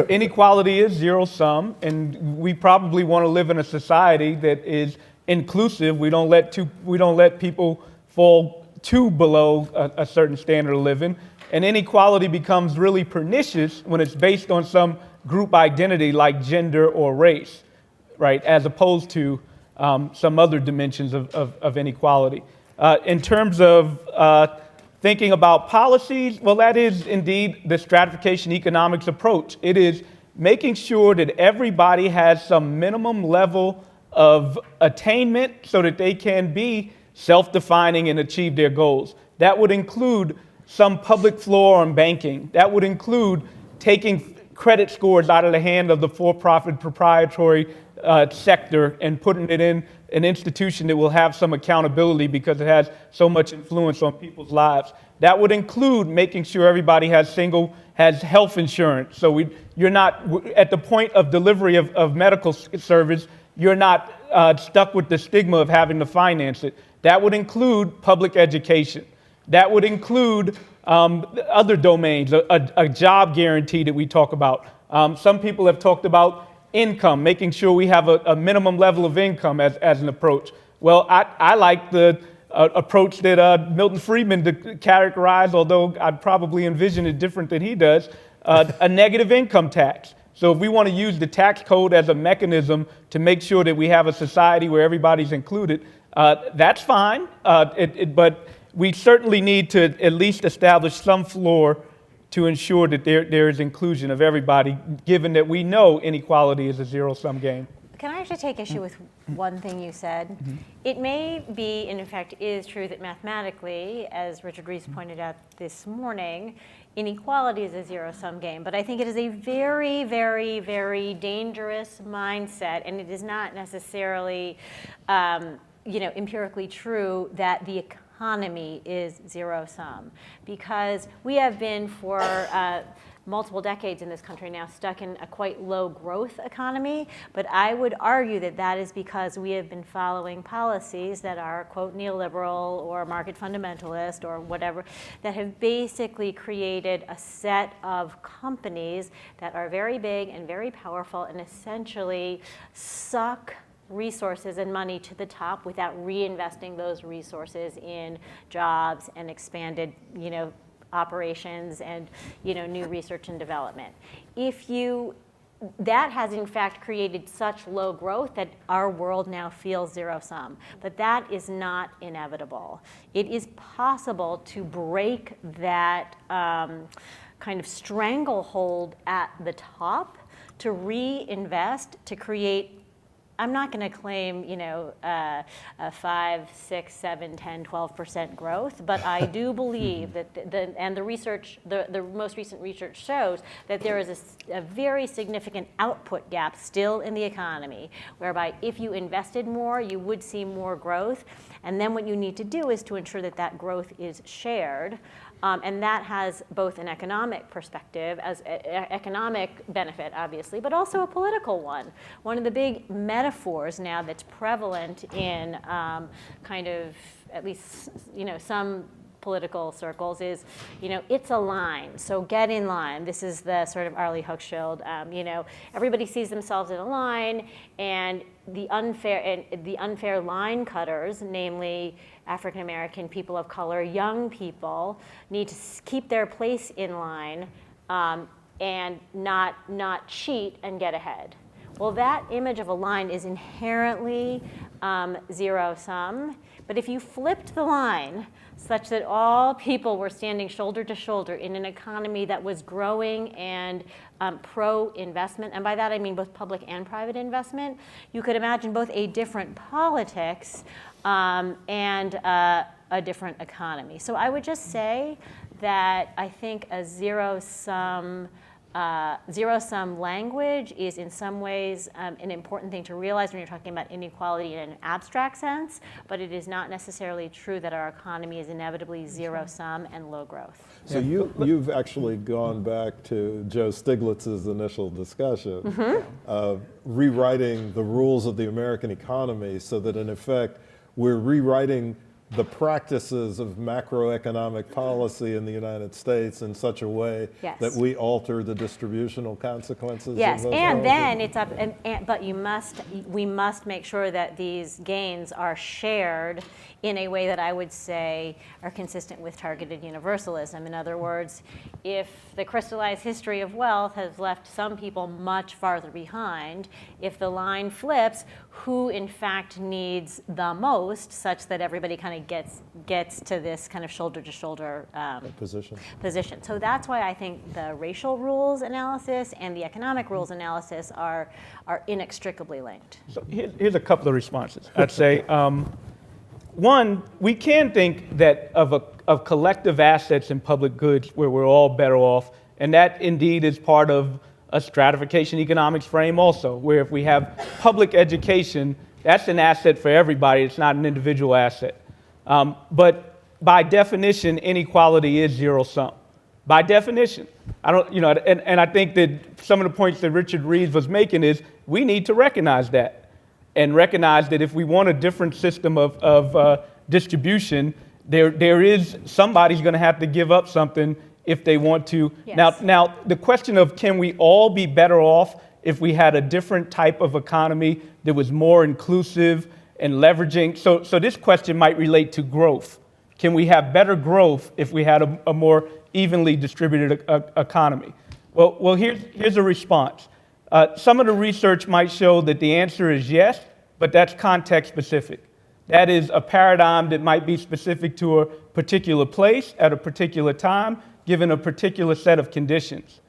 Inequality is zero sum, and we probably want to live in a society that is inclusive. We don't let people fall too below a certain standard of living. And inequality becomes really pernicious when it's based on some group identity like gender or race, right, as opposed to some other dimensions of inequality. In terms of thinking about policies, well, that is indeed the stratification economics approach. It is making sure that everybody has some minimum level of attainment so that they can be self-defining and achieve their goals. That would include some public floor on banking. That would include taking credit scores out of the hand of the for-profit proprietary sector and putting it in an institution that will have some accountability because it has so much influence on people's lives. That would include making sure everybody has health insurance. So you're not, at the point of delivery of medical service, you're not stuck with the stigma of having to finance it. That would include public education. That would include other domains, a job guarantee that we talk about. Some people have talked about income, making sure we have a minimum level of income as an approach. Well, I like the approach that Milton Friedman characterized, although I'd probably envision it different than he does, a negative income tax. So if we want to use the tax code as a mechanism to make sure that we have a society where everybody's included, that's fine, but we certainly need to at least establish some floor to ensure that there is inclusion of everybody, given that we know inequality is a zero-sum game. Can I actually take issue with one thing you said? It may be, and in fact is true, that mathematically, as Richard Reeves pointed out this morning, inequality is a zero-sum game. But I think it is a very, very, very dangerous mindset, and it is not necessarily empirically true that the economy is zero-sum, because we have been for multiple decades in this country now stuck in a quite low growth economy, but I would argue that that is because we have been following policies that are, quote, neoliberal or market fundamentalist or whatever, that have basically created a set of companies that are very big and very powerful and essentially suck resources and money to the top without reinvesting those resources in jobs and expanded, operations and new research and development. That has in fact created such low growth that our world now feels zero-sum, but that is not inevitable. It is possible to break that kind of stranglehold at the top, to reinvest, to create. I'm not going to claim, a 5, 6, 7, 10, 12% growth, but I do believe that the most recent research shows that there is a very significant output gap still in the economy, whereby if you invested more, you would see more growth. And then what you need to do is to ensure that that growth is shared. And that has both an economic perspective, as economic benefit, obviously, but also a political one. One of the big metaphors now that's prevalent in kind of, at least, some political circles is, it's a line, so get in line. This is the sort of Arlie Hochschild, everybody sees themselves in a line, and the unfair line cutters, namely African American, people of color, young people, need to keep their place in line and not cheat and get ahead. Well, that image of a line is inherently zero-sum, but if you flipped the line such that all people were standing shoulder to shoulder in an economy that was growing and pro-investment, and by that I mean both public and private investment, you could imagine both a different politics and a different economy. So I would just say that I think a zero-sum language is in some ways an important thing to realize when you're talking about inequality in an abstract sense, but it is not necessarily true that our economy is inevitably zero-sum and low growth. So you've actually gone back to Joe Stiglitz's initial discussion of rewriting the rules of the American economy so that in effect we're rewriting the practices of macroeconomic policy in the United States in such a way Yes. that we alter the distributional consequences Yes, of those and policies? then it's up, but we must make sure that these gains are shared in a way that I would say are consistent with targeted universalism. In other words, if the crystallized history of wealth has left some people much farther behind, if the line flips, who in fact needs the most, such that everybody kind of gets to this kind of shoulder-to-shoulder position. So that's why I think the racial rules analysis and the economic rules analysis are inextricably linked. So here's a couple of responses. I'd say, one, we can think that of collective assets and public goods where we're all better off, and that indeed is part of a stratification economics frame also, where if we have public education, that's an asset for everybody, it's not an individual asset. But by definition, inequality is zero sum. By definition. And I think that some of the points that Richard Reeves was making is we need to recognize that, and recognize that if we want a different system of distribution, there is somebody's going to have to give up something if they want to. Yes. Now, the question of can we all be better off if we had a different type of economy that was more inclusive and leveraging? So this question might relate to growth. Can we have better growth if we had a more evenly distributed economy? Well, here's a response. Some of the research might show that the answer is yes, but that's context specific. That is a paradigm that might be specific to a particular place at a particular time, given a particular set of conditions.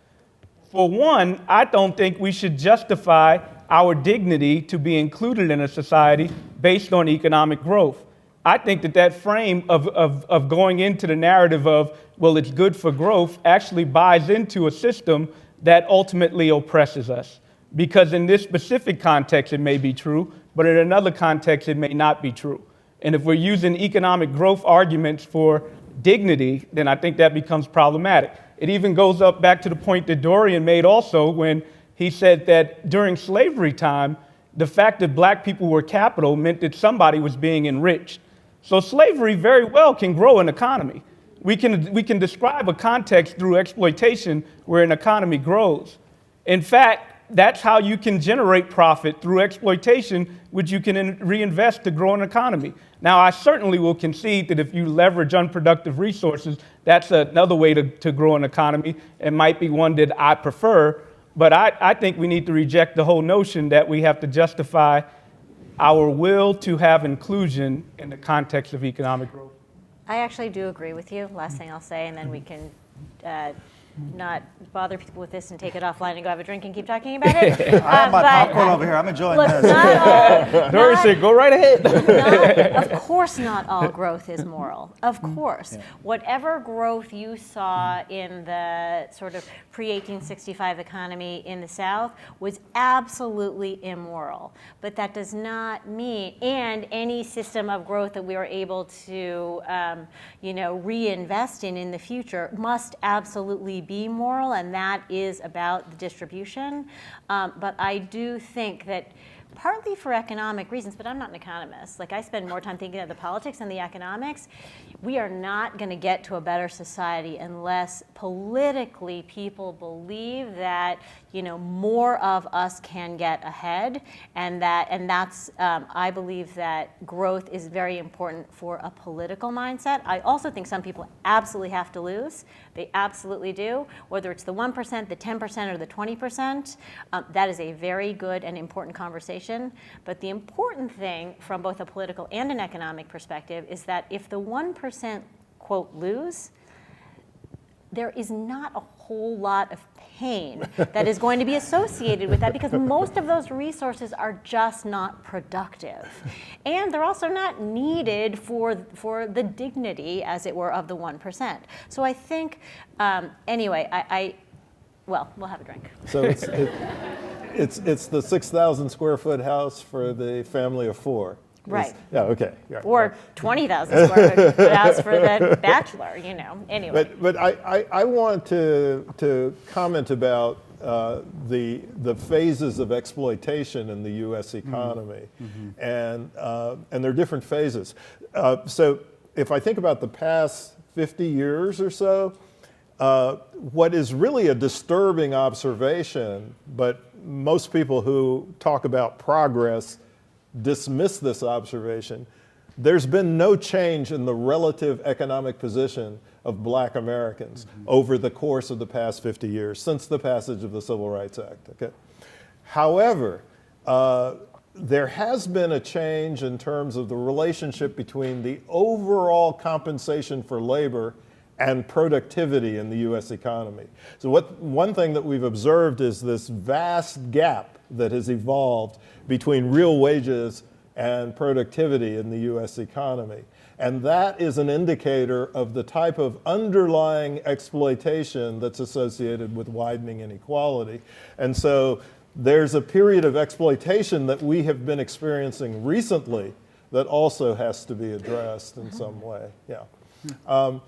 For one, I don't think we should justify our dignity to be included in a society based on economic growth. I think that frame of going into the narrative of, well, it's good for growth, actually buys into a system that ultimately oppresses us. Because in this specific context, it may be true, but in another context, it may not be true. And if we're using economic growth arguments for dignity, then I think that becomes problematic. It even goes up back to the point that Dorian made also when he said that during slavery time, the fact that black people were capital meant that somebody was being enriched. So slavery very well can grow an economy. We can describe a context through exploitation where an economy grows. In fact, that's how you can generate profit through exploitation, which you can reinvest to grow an economy. Now, I certainly will concede that if you leverage unproductive resources, that's another way to grow an economy, and might be one that I prefer. But I think we need to reject the whole notion that we have to justify our will to have inclusion in the context of economic growth. I actually do agree with you. Last thing I'll say, and then we can not bother people with this and take it offline and go have a drink and keep talking about it. I have my popcorn over here. I'm enjoying Look, this. Dory said, go right ahead. Of course not all growth is moral. Of course. Yeah. Whatever growth you saw in the sort of pre-1865 economy in the South was absolutely immoral. But that does not mean, and any system of growth that we are able to reinvest in the future must absolutely be moral, and that is about the distribution. But I do think that partly for economic reasons, but I'm not an economist. Like, I spend more time thinking of the politics than the economics. We are not going to get to a better society unless politically people believe that, more of us can get ahead, and that's I believe that growth is very important for a political mindset. I also think some people absolutely have to lose. They absolutely do, whether it's the 1%, the 10%, or the 20%. That is a very good and important conversation. But the important thing from both a political and an economic perspective is that if the 1%, quote, lose, there is not a whole lot of pain that is going to be associated with that, because most of those resources are just not productive. And they're also not needed for the dignity, as it were, of the 1%. So I think, anyway, well, we'll have a drink. So it's the 6,000 square foot house for the family of four. Right. Yeah, okay. Yeah, or 20,000 square foot house for the bachelor, anyway. But I want to comment about the phases of exploitation in the U.S. economy, and there are different phases. So if I think about the past 50 years or so, what is really a disturbing observation, but most people who talk about progress dismiss this observation, there's been no change in the relative economic position of Black Americans over the course of the past 50 years, since the passage of the Civil Rights Act. Okay? However, there has been a change in terms of the relationship between the overall compensation for labor and productivity in the US economy. So one thing that we've observed is this vast gap that has evolved between real wages and productivity in the US economy. And that is an indicator of the type of underlying exploitation that's associated with widening inequality. And so there's a period of exploitation that we have been experiencing recently that also has to be addressed in some way. Yeah.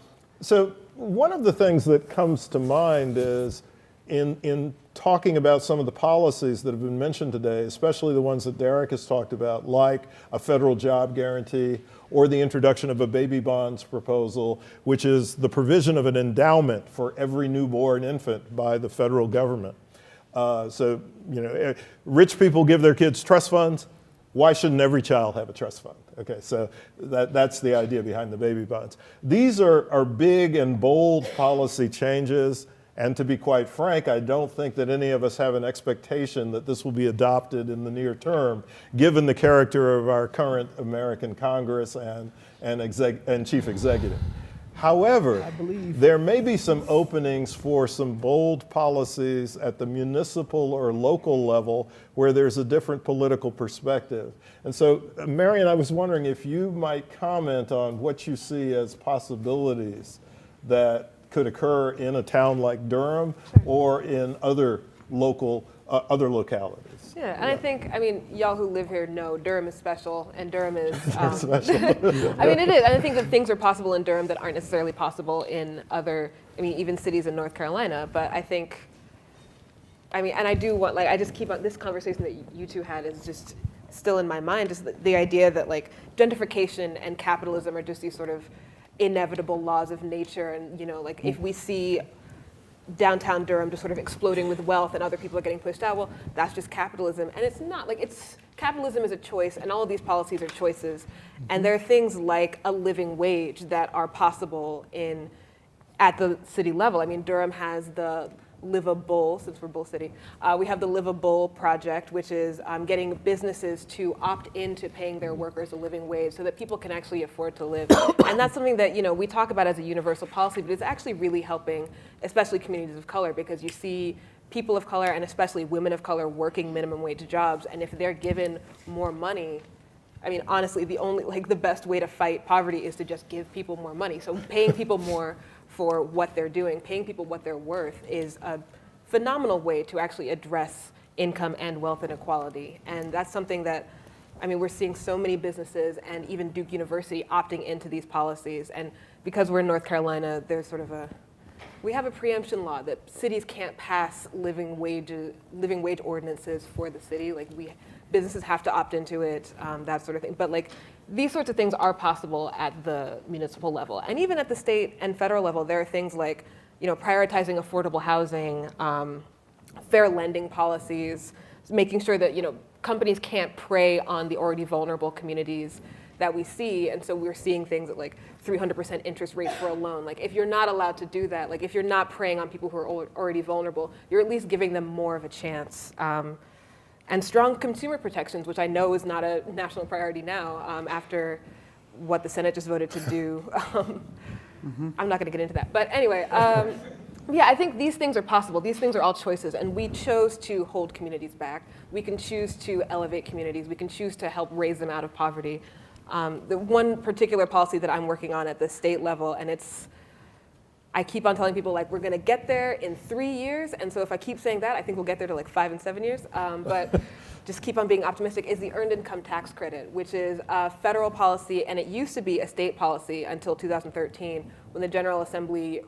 So one of the things that comes to mind is in talking about some of the policies that have been mentioned today, especially the ones that Darrick has talked about, like a federal job guarantee or the introduction of a baby bonds proposal, which is the provision of an endowment for every newborn infant by the federal government. So, rich people give their kids trust funds. Why shouldn't every child have a trust fund? Okay, so that's the idea behind the baby bonds. These are big and bold policy changes, and to be quite frank, I don't think that any of us have an expectation that this will be adopted in the near term, given the character of our current American Congress and chief executive. However, there may be some openings for some bold policies at the municipal or local level where there's a different political perspective. And so, Marion, I was wondering if you might comment on what you see as possibilities that could occur in a town like Durham or in other localities. Yeah, and I think, y'all who live here know Durham is special, and Durham is, Special. it is. And I think that things are possible in Durham that aren't necessarily possible in other, even cities in North Carolina. But I think, and I do want, I just keep on, this conversation that you two had is just still in my mind, just the idea that, gentrification and capitalism are just these sort of inevitable laws of nature. And, if we see downtown Durham just sort of exploding with wealth and other people are getting pushed out, well, that's just capitalism. And it's not, capitalism is a choice, and all of these policies are choices. And there are things like a living wage that are possible at the city level. Durham has the Livable, since we're Bull City, we have the Livable project, which is getting businesses to opt into paying their workers a living wage so that people can actually afford to live. And that's something that we talk about as a universal policy, but it's actually really helping, especially communities of color, because you see people of color and especially women of color working minimum wage jobs, and if they're given more money, honestly, the best way to fight poverty is to just give people more money. So paying people more for what they're doing, paying people what they're worth is a phenomenal way to actually address income and wealth inequality. And that's something that, we're seeing so many businesses and even Duke University opting into these policies. And because we're in North Carolina, there's sort of we have a preemption law that cities can't pass living wage ordinances for the city. Businesses have to opt into it, that sort of thing. But these sorts of things are possible at the municipal level. And even at the state and federal level, there are things like, prioritizing affordable housing, fair lending policies, making sure that, companies can't prey on the already vulnerable communities that we see. And so we're seeing things at 300% interest rates for a loan. If you're not allowed to do that, if you're not preying on people who are already vulnerable, you're at least giving them more of a chance. And strong consumer protections, which I know is not a national priority now after what the Senate just voted to do. I'm not going to get into that. But anyway, I think these things are possible. These things are all choices. And we chose to hold communities back. We can choose to elevate communities. We can choose to help raise them out of poverty. The one particular policy that I'm working on at the state level, and I keep on telling people we're going to get there in 3 years, and so if I keep saying that, I think we'll get there to 5 and 7 years. But just keep on being optimistic. Is the earned income tax credit, which is a federal policy, and it used to be a state policy until 2013, when the General Assembly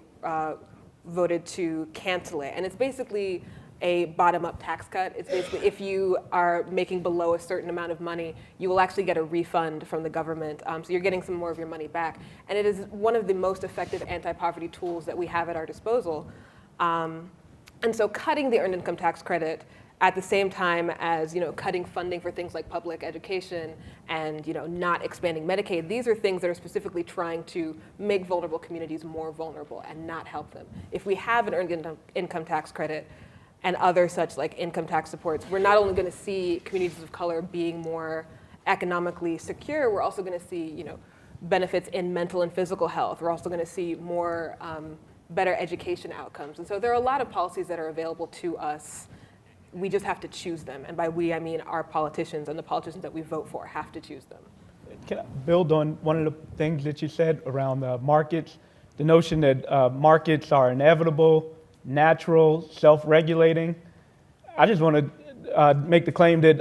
voted to cancel it. And it's basically a bottom-up tax cut. It's basically if you are making below a certain amount of money, you will actually get a refund from the government. So you're getting some more of your money back. And it is one of the most effective anti-poverty tools that we have at our disposal. And so cutting the earned income tax credit at the same time as cutting funding for things like public education and not expanding Medicaid, these are things that are specifically trying to make vulnerable communities more vulnerable and not help them. If we have an earned income tax credit and other such like income tax supports, we're not only going to see communities of color being more economically secure, we're also going to see benefits in mental and physical health. We're also going to see more better education outcomes. And so there are a lot of policies that are available to us. We just have to choose them. And by we, I mean our politicians, and the politicians that we vote for have to choose them. Can I build on one of the things that you said around markets? The notion that markets are inevitable, natural, self-regulating. I just want to make the claim that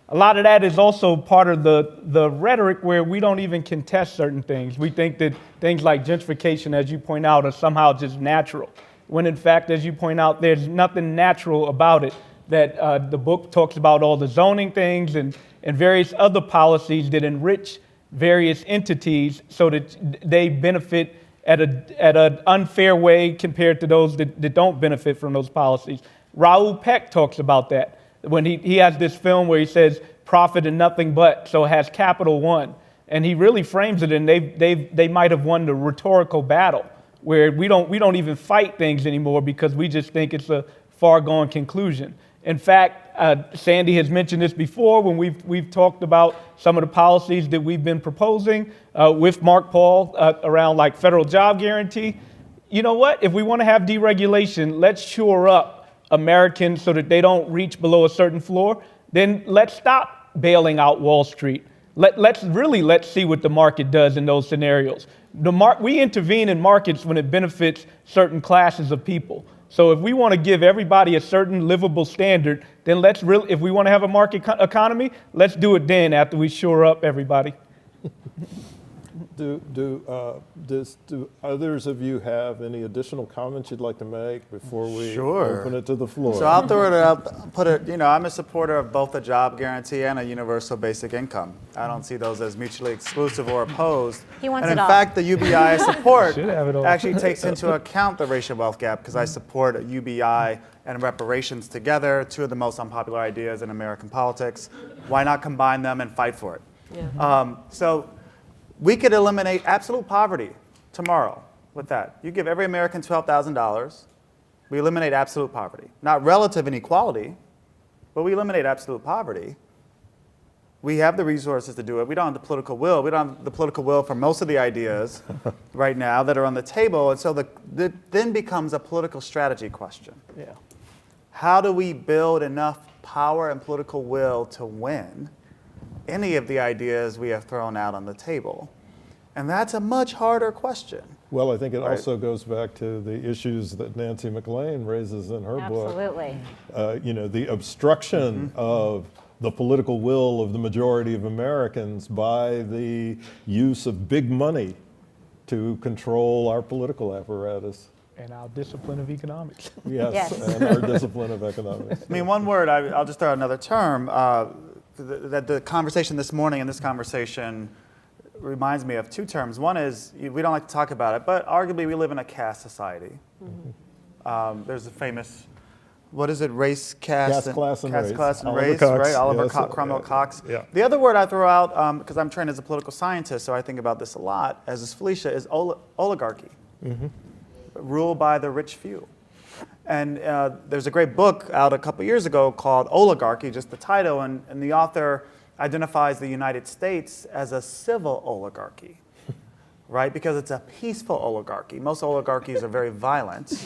a lot of that is also part of the rhetoric where we don't even contest certain things. We think that things like gentrification, as you point out, are somehow just natural, when in fact, as you point out, there's nothing natural about it. That the book talks about all the zoning things and various other policies that enrich various entities so that they benefit at an unfair way compared to those that don't benefit from those policies. Raoul Peck talks about that when he has this film where he says profit and nothing but, so it has capital one. And he really frames it, and they might have won the rhetorical battle where we don't even fight things anymore because we just think it's a far-gone conclusion. In fact, Sandy has mentioned this before when we've talked about some of the policies that we've been proposing with Mark Paul around like federal job guarantee. You know what? If we want to have deregulation, let's shore up Americans so that they don't reach below a certain floor. Then let's stop bailing out Wall Street. Let's see what the market does in those scenarios. We intervene in markets when it benefits certain classes of people. So if we want to give everybody a certain livable standard, then if we want to have a market economy, let's do it then after we shore up everybody. Do others of you have any additional comments you'd like to make before we Sure. open it to the floor? So I'll throw it out, put it, I'm a supporter of both a job guarantee and a universal basic income. I don't see those as mutually exclusive or opposed. He wants and it in all. fact, the UBI I support Should have it all. actually takes into account the racial wealth gap because I support a UBI and reparations together, two of the most unpopular ideas in American politics. Why not combine them and fight for it? Yeah. So we could eliminate absolute poverty tomorrow with that. You give every American $12,000, we eliminate absolute poverty. Not relative inequality, but we eliminate absolute poverty. We have the resources to do it. We don't have the political will. We don't have the political will for most of the ideas right now that are on the table. And so that then becomes a political strategy question. Yeah. How do we build enough power and political will to win any of the ideas we have thrown out on the table? And that's a much harder question. Well, I think it also goes back to the issues that Nancy McLean raises in her book. Absolutely. The obstruction of the political will of the majority of Americans by the use of big money to control our political apparatus. And our discipline of economics. Yes, and our discipline of economics. I mean, one word, I'll just throw out another term. The conversation this morning and this conversation reminds me of two terms. One is, we don't like to talk about it, but arguably we live in a caste society. Mm-hmm. There's a famous, what is it, race, caste, class, and race. Class, and Oliver race, Cox, right? Oliver yes, Cromwell Cox. Yeah. The other word I throw out, because I'm trained as a political scientist, so I think about this a lot, as is Felicia, is oligarchy. Mm-hmm. Ruled by the rich few. And there's a great book out a couple years ago called Oligarchy, just the title, and the author identifies the United States as a civil oligarchy, right? Because it's a peaceful oligarchy. Most oligarchies are very violent,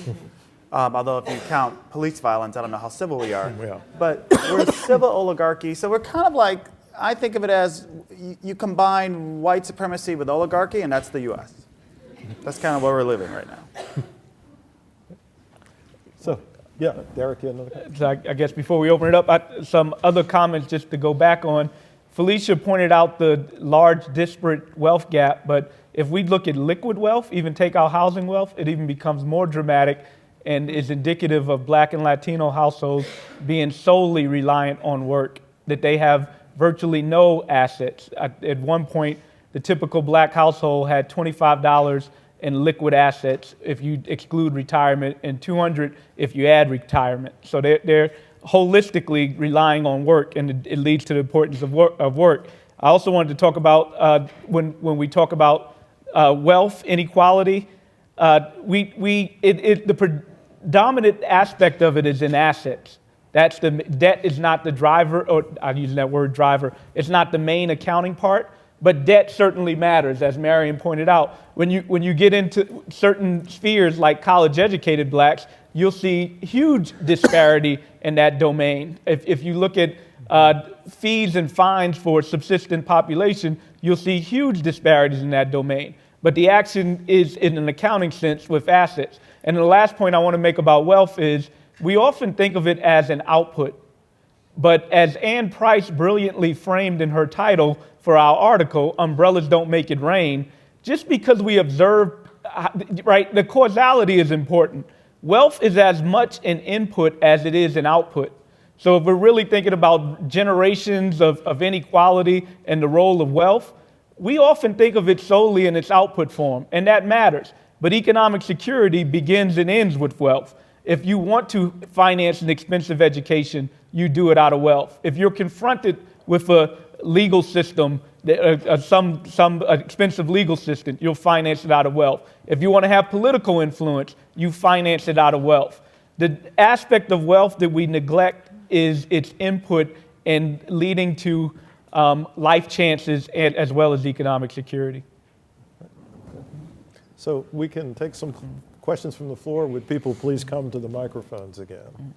although if you count police violence, I don't know how civil we are. Yeah. But we're a civil oligarchy, so we're kind of like, I think of it as you combine white supremacy with oligarchy, and that's the U.S. That's kind of where we're living right now. So, yeah, Darrick, you had another comment? So I guess before we open it up, some other comments just to go back on. Felicia pointed out the large disparate wealth gap, but if we look at liquid wealth, even take out housing wealth, it even becomes more dramatic. and is indicative of Black and Latino households being solely reliant on work, that they have virtually no assets. At one point, the typical Black household had $25 in liquid assets if you exclude retirement, and $200 if you add retirement. So they're holistically relying on work, and it leads to the importance of work. I also wanted to talk about when we talk about wealth inequality, the predominant aspect of it is in assets. Debt is not the driver, or I'm using that word driver, it's not the main accounting part, but debt certainly matters, as Marion pointed out. When you get into certain spheres like college-educated Blacks, you'll see huge disparity in that domain. If you look at fees and fines for subsistent population, you'll see huge disparities in that domain. But the action is in an accounting sense with assets. And the last point I want to make about wealth is we often think of it as an output. But as Ann Price brilliantly framed in her title for our article, Umbrellas Don't Make It Rain, just because we observe, right, the causality is important. Wealth is as much an input as it is an output. So if we're really thinking about generations of inequality and the role of wealth, we often think of it solely in its output form, and that matters. But economic security begins and ends with wealth. If you want to finance an expensive education, you do it out of wealth. If you're confronted with a legal system, some expensive legal system, you'll finance it out of wealth. If you want to have political influence, you finance it out of wealth. The aspect of wealth that we neglect is its input in leading to life chances and as well as economic security. So we can take some questions from the floor. Would people please come to the microphones again?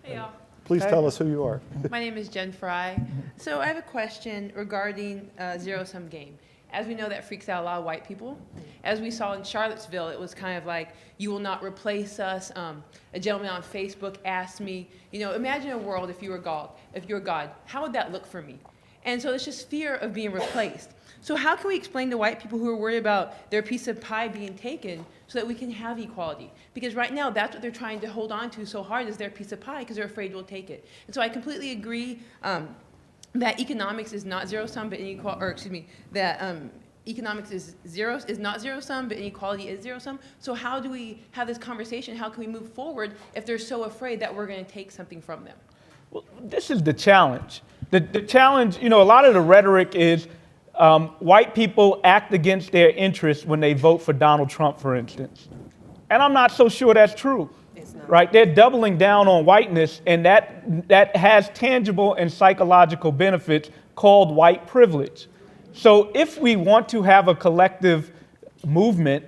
Hey, y'all. Please tell us who you are. My name is Jen Fry. So I have a question regarding zero-sum game. As we know, that freaks out a lot of white people. As we saw in Charlottesville, it was kind of like, you will not replace us. A gentleman on Facebook asked me, imagine a world if you were God, how would that look for me? And so it's just fear of being replaced. So how can we explain to white people who are worried about their piece of pie being taken so that we can have equality? Because right now, that's what they're trying to hold on to so hard, is their piece of pie, because they're afraid we'll take it. And so I completely agree that economics is not zero-sum, but economics is not zero-sum, but inequality is zero-sum. So how do we have this conversation? How can we move forward if they're so afraid that we're going to take something from them? Well, this is the challenge. The challenge, a lot of the rhetoric is white people act against their interests when they vote for Donald Trump, for instance. And I'm not so sure that's true. Right? They're doubling down on whiteness, and that has tangible and psychological benefits called white privilege. So if we want to have a collective movement,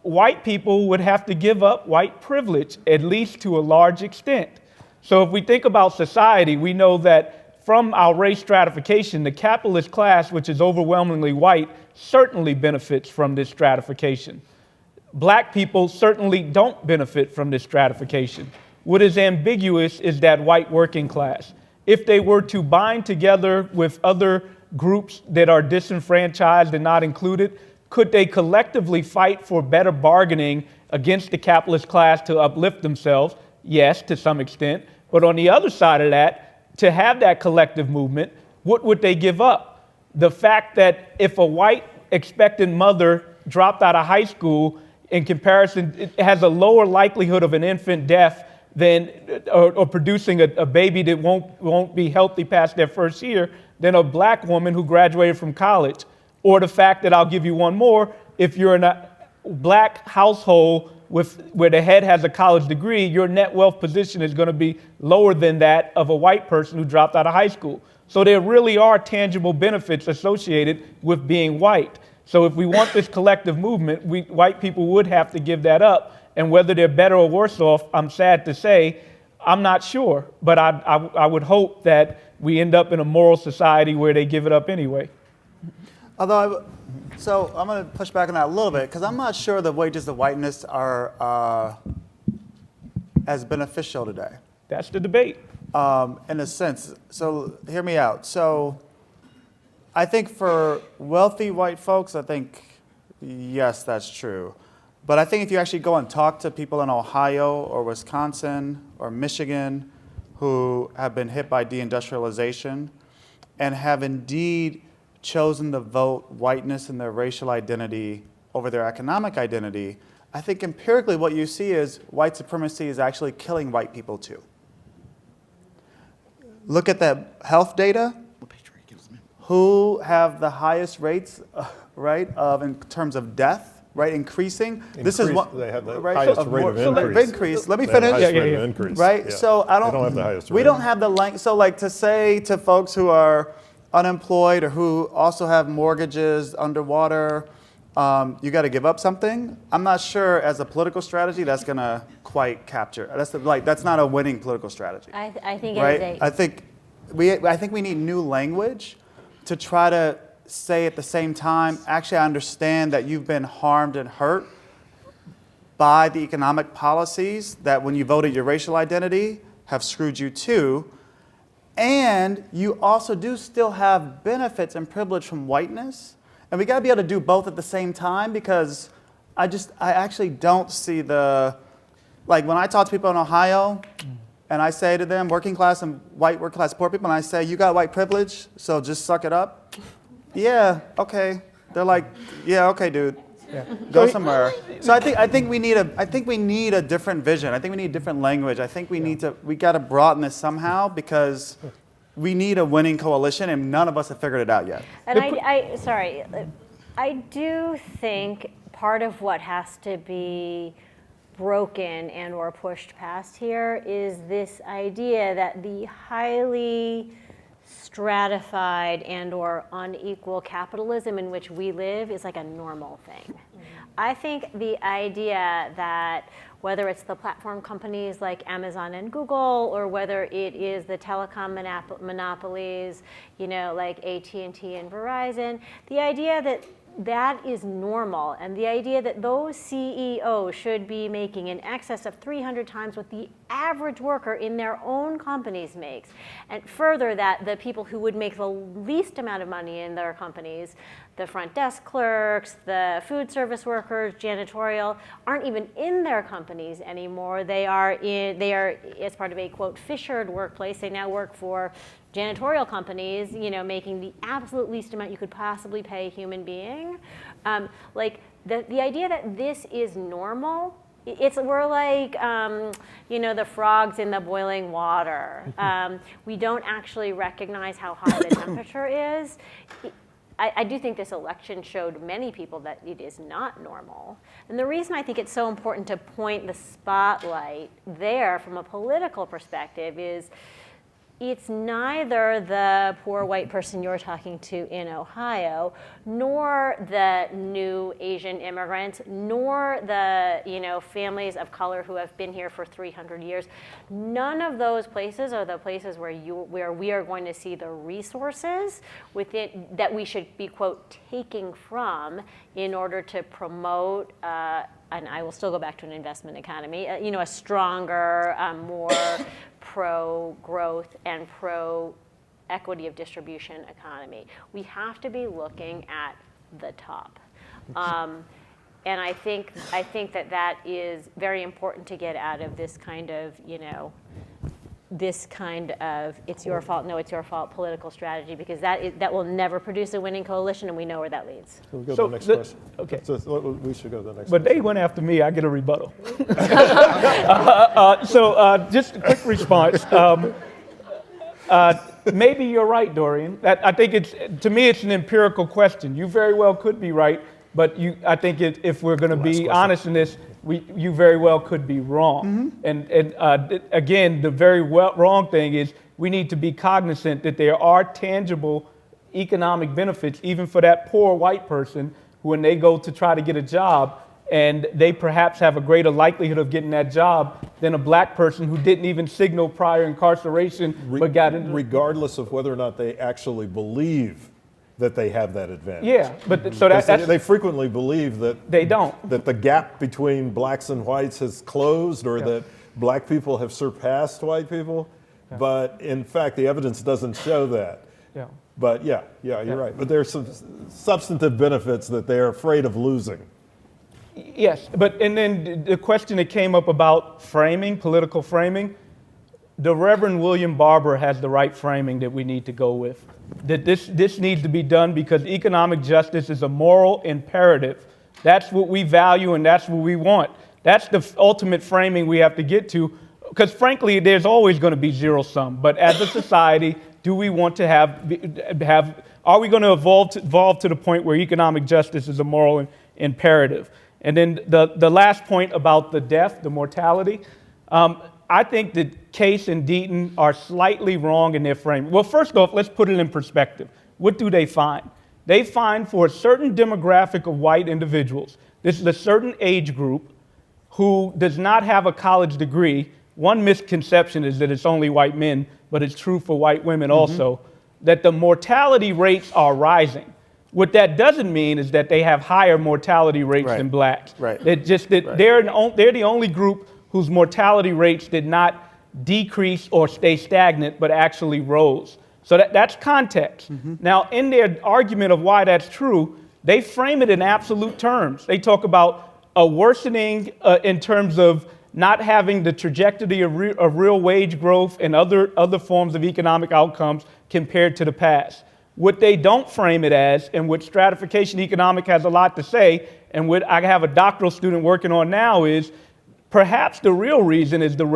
white people would have to give up white privilege, at least to a large extent. So if we think about society, we know that from our race stratification, the capitalist class, which is overwhelmingly white, certainly benefits from this stratification. Black people certainly don't benefit from this stratification. What is ambiguous is that white working class. If they were to bind together with other groups that are disenfranchised and not included, could they collectively fight for better bargaining against the capitalist class to uplift themselves? Yes, to some extent. But on the other side of that, to have that collective movement, what would they give up? The fact that if a white expectant mother dropped out of high school, in comparison, it has a lower likelihood of an infant death than, or producing a baby that won't be healthy past their first year, than a black woman who graduated from college. Or the fact that, I'll give you one more, if you're in a black household where the head has a college degree, your net wealth position is going to be lower than that of a white person who dropped out of high school. So there really are tangible benefits associated with being white. So if we want this collective movement, white people would have to give that up. And whether they're better or worse off, I'm sad to say, I'm not sure. But I would hope that we end up in a moral society where they give it up anyway. So I'm going to push back on that a little bit, because I'm not sure the wages of whiteness are as beneficial today. That's the debate. In a sense. So hear me out. So I think for wealthy white folks, I think Yes, that's true. But I think if you actually go and talk to people in Ohio or Wisconsin or Michigan who have been hit by deindustrialization and have indeed chosen to vote whiteness and their racial identity over their economic identity, I think empirically what you see is white supremacy is actually killing white people too. Look at that health data. Who have the highest rates, right, of in terms of death, right, increasing? This is what they have the right, highest rate of increase. Let me They have the finish. highest rate of increase. Right. Yeah. So I don't. They don't have the highest We rate. don't have the length. So like to say to folks who are unemployed or who also have mortgages underwater, you got to give up something. I'm not sure as a political strategy that's going to quite capture. That's not a winning political strategy. I think it Right. is I think we need new language to try to say at the same time, actually, I understand that you've been harmed and hurt by the economic policies that when you voted your racial identity have screwed you too. And you also do still have benefits and privilege from whiteness. And we got to be able to do both at the same time because I actually don't see like when I talk to people in Ohio and I say to them, working class and white working class poor people, and I say, you got white privilege, so just suck it up. Yeah, okay. They're like, yeah, okay, dude. Yeah. Go somewhere. So I think we need a different vision. I think we need different language. I think we got to broaden this somehow because we need a winning coalition and none of us have figured it out yet. And I do think part of what has to be broken and or pushed past here is this idea that the highly stratified and or unequal capitalism in which we live is like a normal thing. I think the idea that whether it's the platform companies like Amazon and Google or whether it is the telecom monopolies, like AT&T and Verizon, the idea that that is normal, and the idea that those CEOs should be making in excess of 300 times what the average worker in their own companies makes, and further that the people who would make the least amount of money in their companies, the front desk clerks, the food service workers, janitorial, aren't even in their companies anymore. They are as part of a quote fishered workplace. They now work for janitorial companies, making the absolute least amount you could possibly pay a human being. The idea that this is normal, we're like, the frogs in the boiling water. We don't actually recognize how high the temperature is. I do think this election showed many people that it is not normal. And the reason I think it's so important to point the spotlight there from a political perspective is it's neither the poor white person you're talking to in Ohio, nor the new Asian immigrants, nor the families of color who have been here for 300 years. None of those places are the places where we are going to see the resources within that we should be quote taking from in order to promote. And I will still go back to an investment economy. A stronger, more pro-growth and pro-equity of distribution economy. We have to be looking at the top. And I think that is very important to get out of this kind of, it's your fault, no, it's your fault political strategy, because that will never produce a winning coalition, and we know where that leads. We'll go to the next question. Okay. So we should go to the next But question. they went after me, I get a rebuttal. Just a quick response. Maybe you're right, Dorian. I think to me, it's an empirical question. You very well could be right, but I think if we're going to be honest in this, you very well could be wrong. Mm-hmm. And again, the very wrong thing is we need to be cognizant that there are tangible economic benefits, even for that poor white person, when they go to try to get a job, and they perhaps have a greater likelihood of getting that job than a black person who didn't even signal prior incarceration but got in. Regardless of whether or not they actually believe that they have that advantage. Yeah, but so that's they frequently believe that they don't. That the gap between blacks and whites has closed, or that black people have surpassed white people. Yeah. But in fact, the evidence doesn't show that. Yeah. But yeah, you're right. But there's some substantive benefits that they're afraid of losing. Yes, and then the question that came up about framing, political framing, the Reverend William Barber has the right framing that we need to go with. That this needs to be done because economic justice is a moral imperative. That's what we value and that's what we want. That's the ultimate framing we have to get to, because frankly, there's always going to be zero sum. But as a society, do we want to are we going to evolve to the point where economic justice is a moral imperative? And then the last point about the death, the mortality, I think that Case and Deaton are slightly wrong in their frame. Well, first off, let's put it in perspective. What do they find? They find for a certain demographic of white individuals, this is a certain age group who does not have a college degree. One misconception is that it's only white men, but it's true for white women also, that the mortality rates are rising. What that doesn't mean is that they have higher mortality rates than blacks. Right. It's just that they're the only group whose mortality rates did not decrease or stay stagnant, but actually rose. So that's context. Now, in their argument of why that's true, they frame it in absolute terms. They talk about a worsening in terms of not having the trajectory of real wage growth and other forms of economic outcomes compared to the past. What they don't frame it as, and what stratification economic has a lot to say, and what I have a doctoral student working on now is, perhaps the real reason is the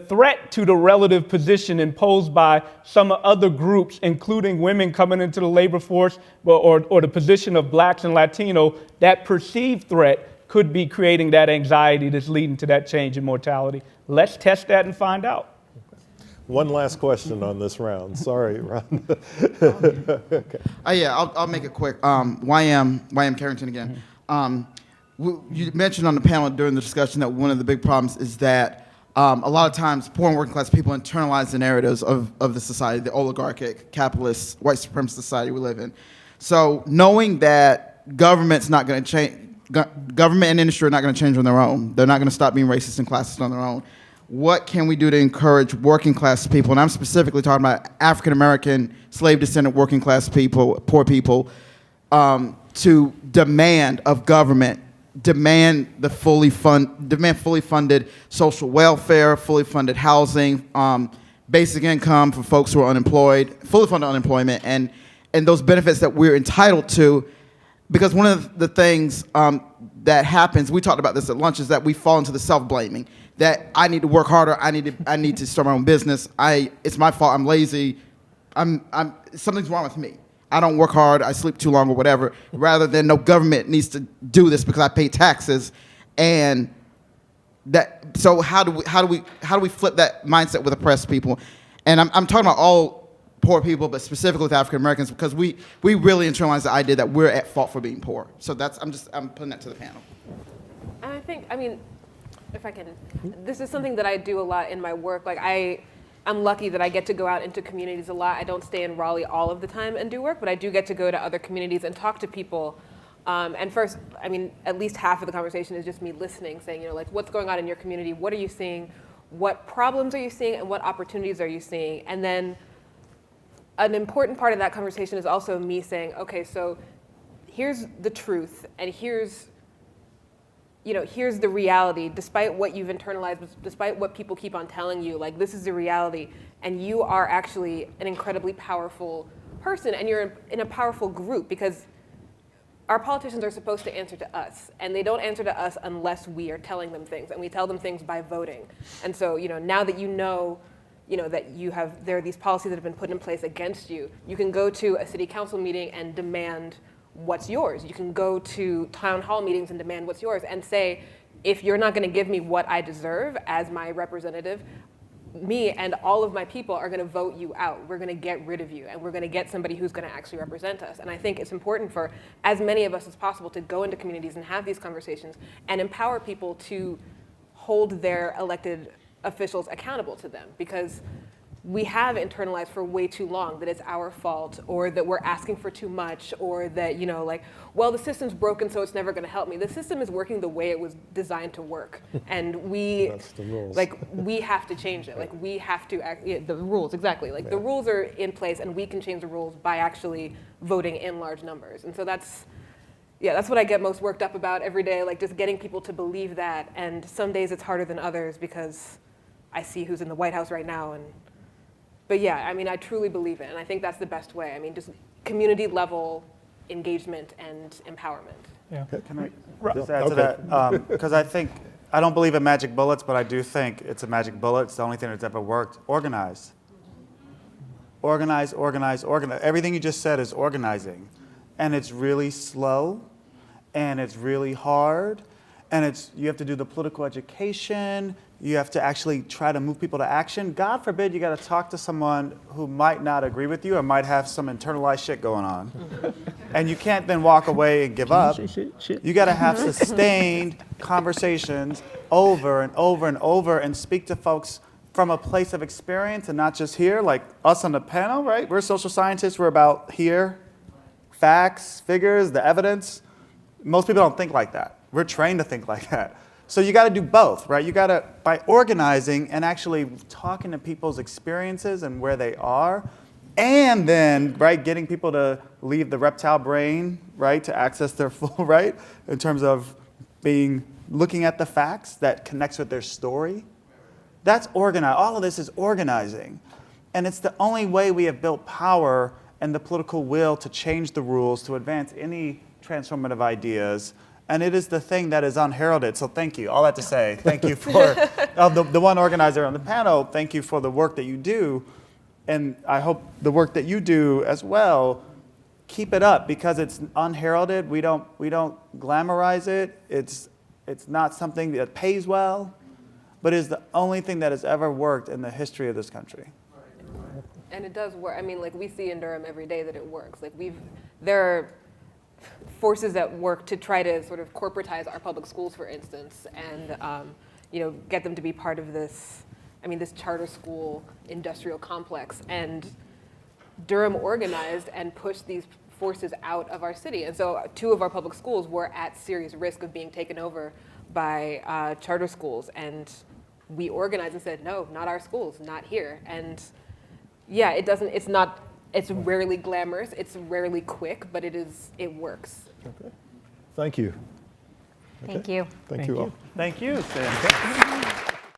threat to the relative position imposed by some other groups, including women coming into the labor force or the position of blacks and Latino. That perceived threat could be creating that anxiety that's leading to that change in mortality. Let's test that and find out. One last question on this round. Sorry, Ron. Okay. I'll make it quick. YM Carrington again. You mentioned on the panel during the discussion that one of the big problems is that a lot of times poor and working class people internalize the narratives of the society, the oligarchic, capitalist, white supremacist society we live in. So knowing that government's not going to change, government and industry are not going to change on their own. They're not going to stop being racist and classist on their own. What can we do to encourage working class people, and I'm specifically talking about African American, slave descendant working class people, poor people, to demand of government, demand fully funded social welfare, fully funded housing, basic income for folks who are unemployed, fully funded unemployment, and those benefits that we're entitled to. Because one of the things that happens, we talked about this at lunch, is that we fall into the self-blaming. That I need to work harder. I need to start my own business. It's my fault. I'm lazy. Something's wrong with me. I don't work hard. I sleep too long or whatever. Rather than no, government needs to do this because I pay taxes, and that. So how do we flip that mindset with oppressed people? And I'm talking about all poor people, but specifically with African Americans, because we really internalize the idea that we're at fault for being poor. So I'm putting that to the panel. And I think, if I can, this is something that I do a lot in my work. Like I'm lucky that I get to go out into communities a lot. I don't stay in Raleigh all of the time and do work, but I do get to go to other communities and talk to people. And first, at least half of the conversation is just me listening, saying, what's going on in your community? What are you seeing? What problems are you seeing? And what opportunities are you seeing? And then an important part of that conversation is also me saying, okay, so here's the truth, and here's the reality, despite what you've internalized, despite what people keep on telling you, this is the reality, and you are actually an incredibly powerful person, and you're in a powerful group, because our politicians are supposed to answer to us, and they don't answer to us unless we are telling them things, and we tell them things by voting. And so, now that that there are these policies that have been put in place against you, you can go to a city council meeting and demand what's yours. You can go to town hall meetings and demand what's yours and say, if you're not going to give me what I deserve as my representative, me and all of my people are going to vote you out. We're going to get rid of you, and we're going to get somebody who's going to actually represent us. And I think it's important for as many of us as possible to go into communities and have these conversations and empower people to hold their elected officials accountable to them, because we have internalized for way too long that it's our fault, or that we're asking for too much, or that, you know, like, well, the system's broken, so it's never going to help me. The system is working the way it was designed to work, and That's the rules. like, we have to change it. Like, we have to the rules, exactly. Like, the rules are in place, and we can change the rules by actually voting in large numbers. And so that's what I get most worked up about every day, like just getting people to believe that. And some days it's harder than others because I see who's in the White House right now. But yeah, I mean, I truly believe it, and I think that's the best way. I mean, just community level engagement and empowerment. Yeah. Can I just add to that? Because I don't believe in magic bullets, but I do think it's a magic bullet. It's the only thing that's ever worked. Organize. Organize, organize, organize. Everything you just said is organizing. And it's really slow, and it's really hard, and you have to do the political education. You have to actually try to move people to action. God forbid you got to talk to someone who might not agree with you or might have some internalized shit going on. And you can't then walk away and give up. You got to have sustained conversations over and over and over and speak to folks from a place of experience and not just here, like us on the panel, right? We're social scientists. We're about here, facts, figures, the evidence. Most people don't think like that. We're trained to think like that. So you got to do both, right? You got to, by organizing and actually talking to people's experiences and where they are, and then, right, getting people to leave the reptile brain, right, to access their full, right, in terms of looking at the facts that connects with their story. That's organized. All of this is organizing. And it's the only way we have built power and the political will to change the rules, to advance any transformative ideas. And it is the thing that is unheralded. So thank you. All that to say, thank you for the one organizer on the panel. Thank you for the work that you do. And I hope the work that you do as well, keep it up because it's unheralded. We don't glamorize it. It's not something that pays well, but is the only thing that has ever worked in the history of this country. And it does work. I mean, like, we see in Durham every day that it works. Like, there are forces at work to try to sort of corporatize our public schools, for instance, and get them to be part of this charter school industrial complex. And Durham organized and pushed these forces out of our city. And so 2 of our public schools were at serious risk of being taken over by charter schools. And we organized and said, no, not our schools, not here. And yeah, it's rarely glamorous, it's rarely quick, but it works. Okay. Thank you. Thank you. Thank you all. Thank you, Sam.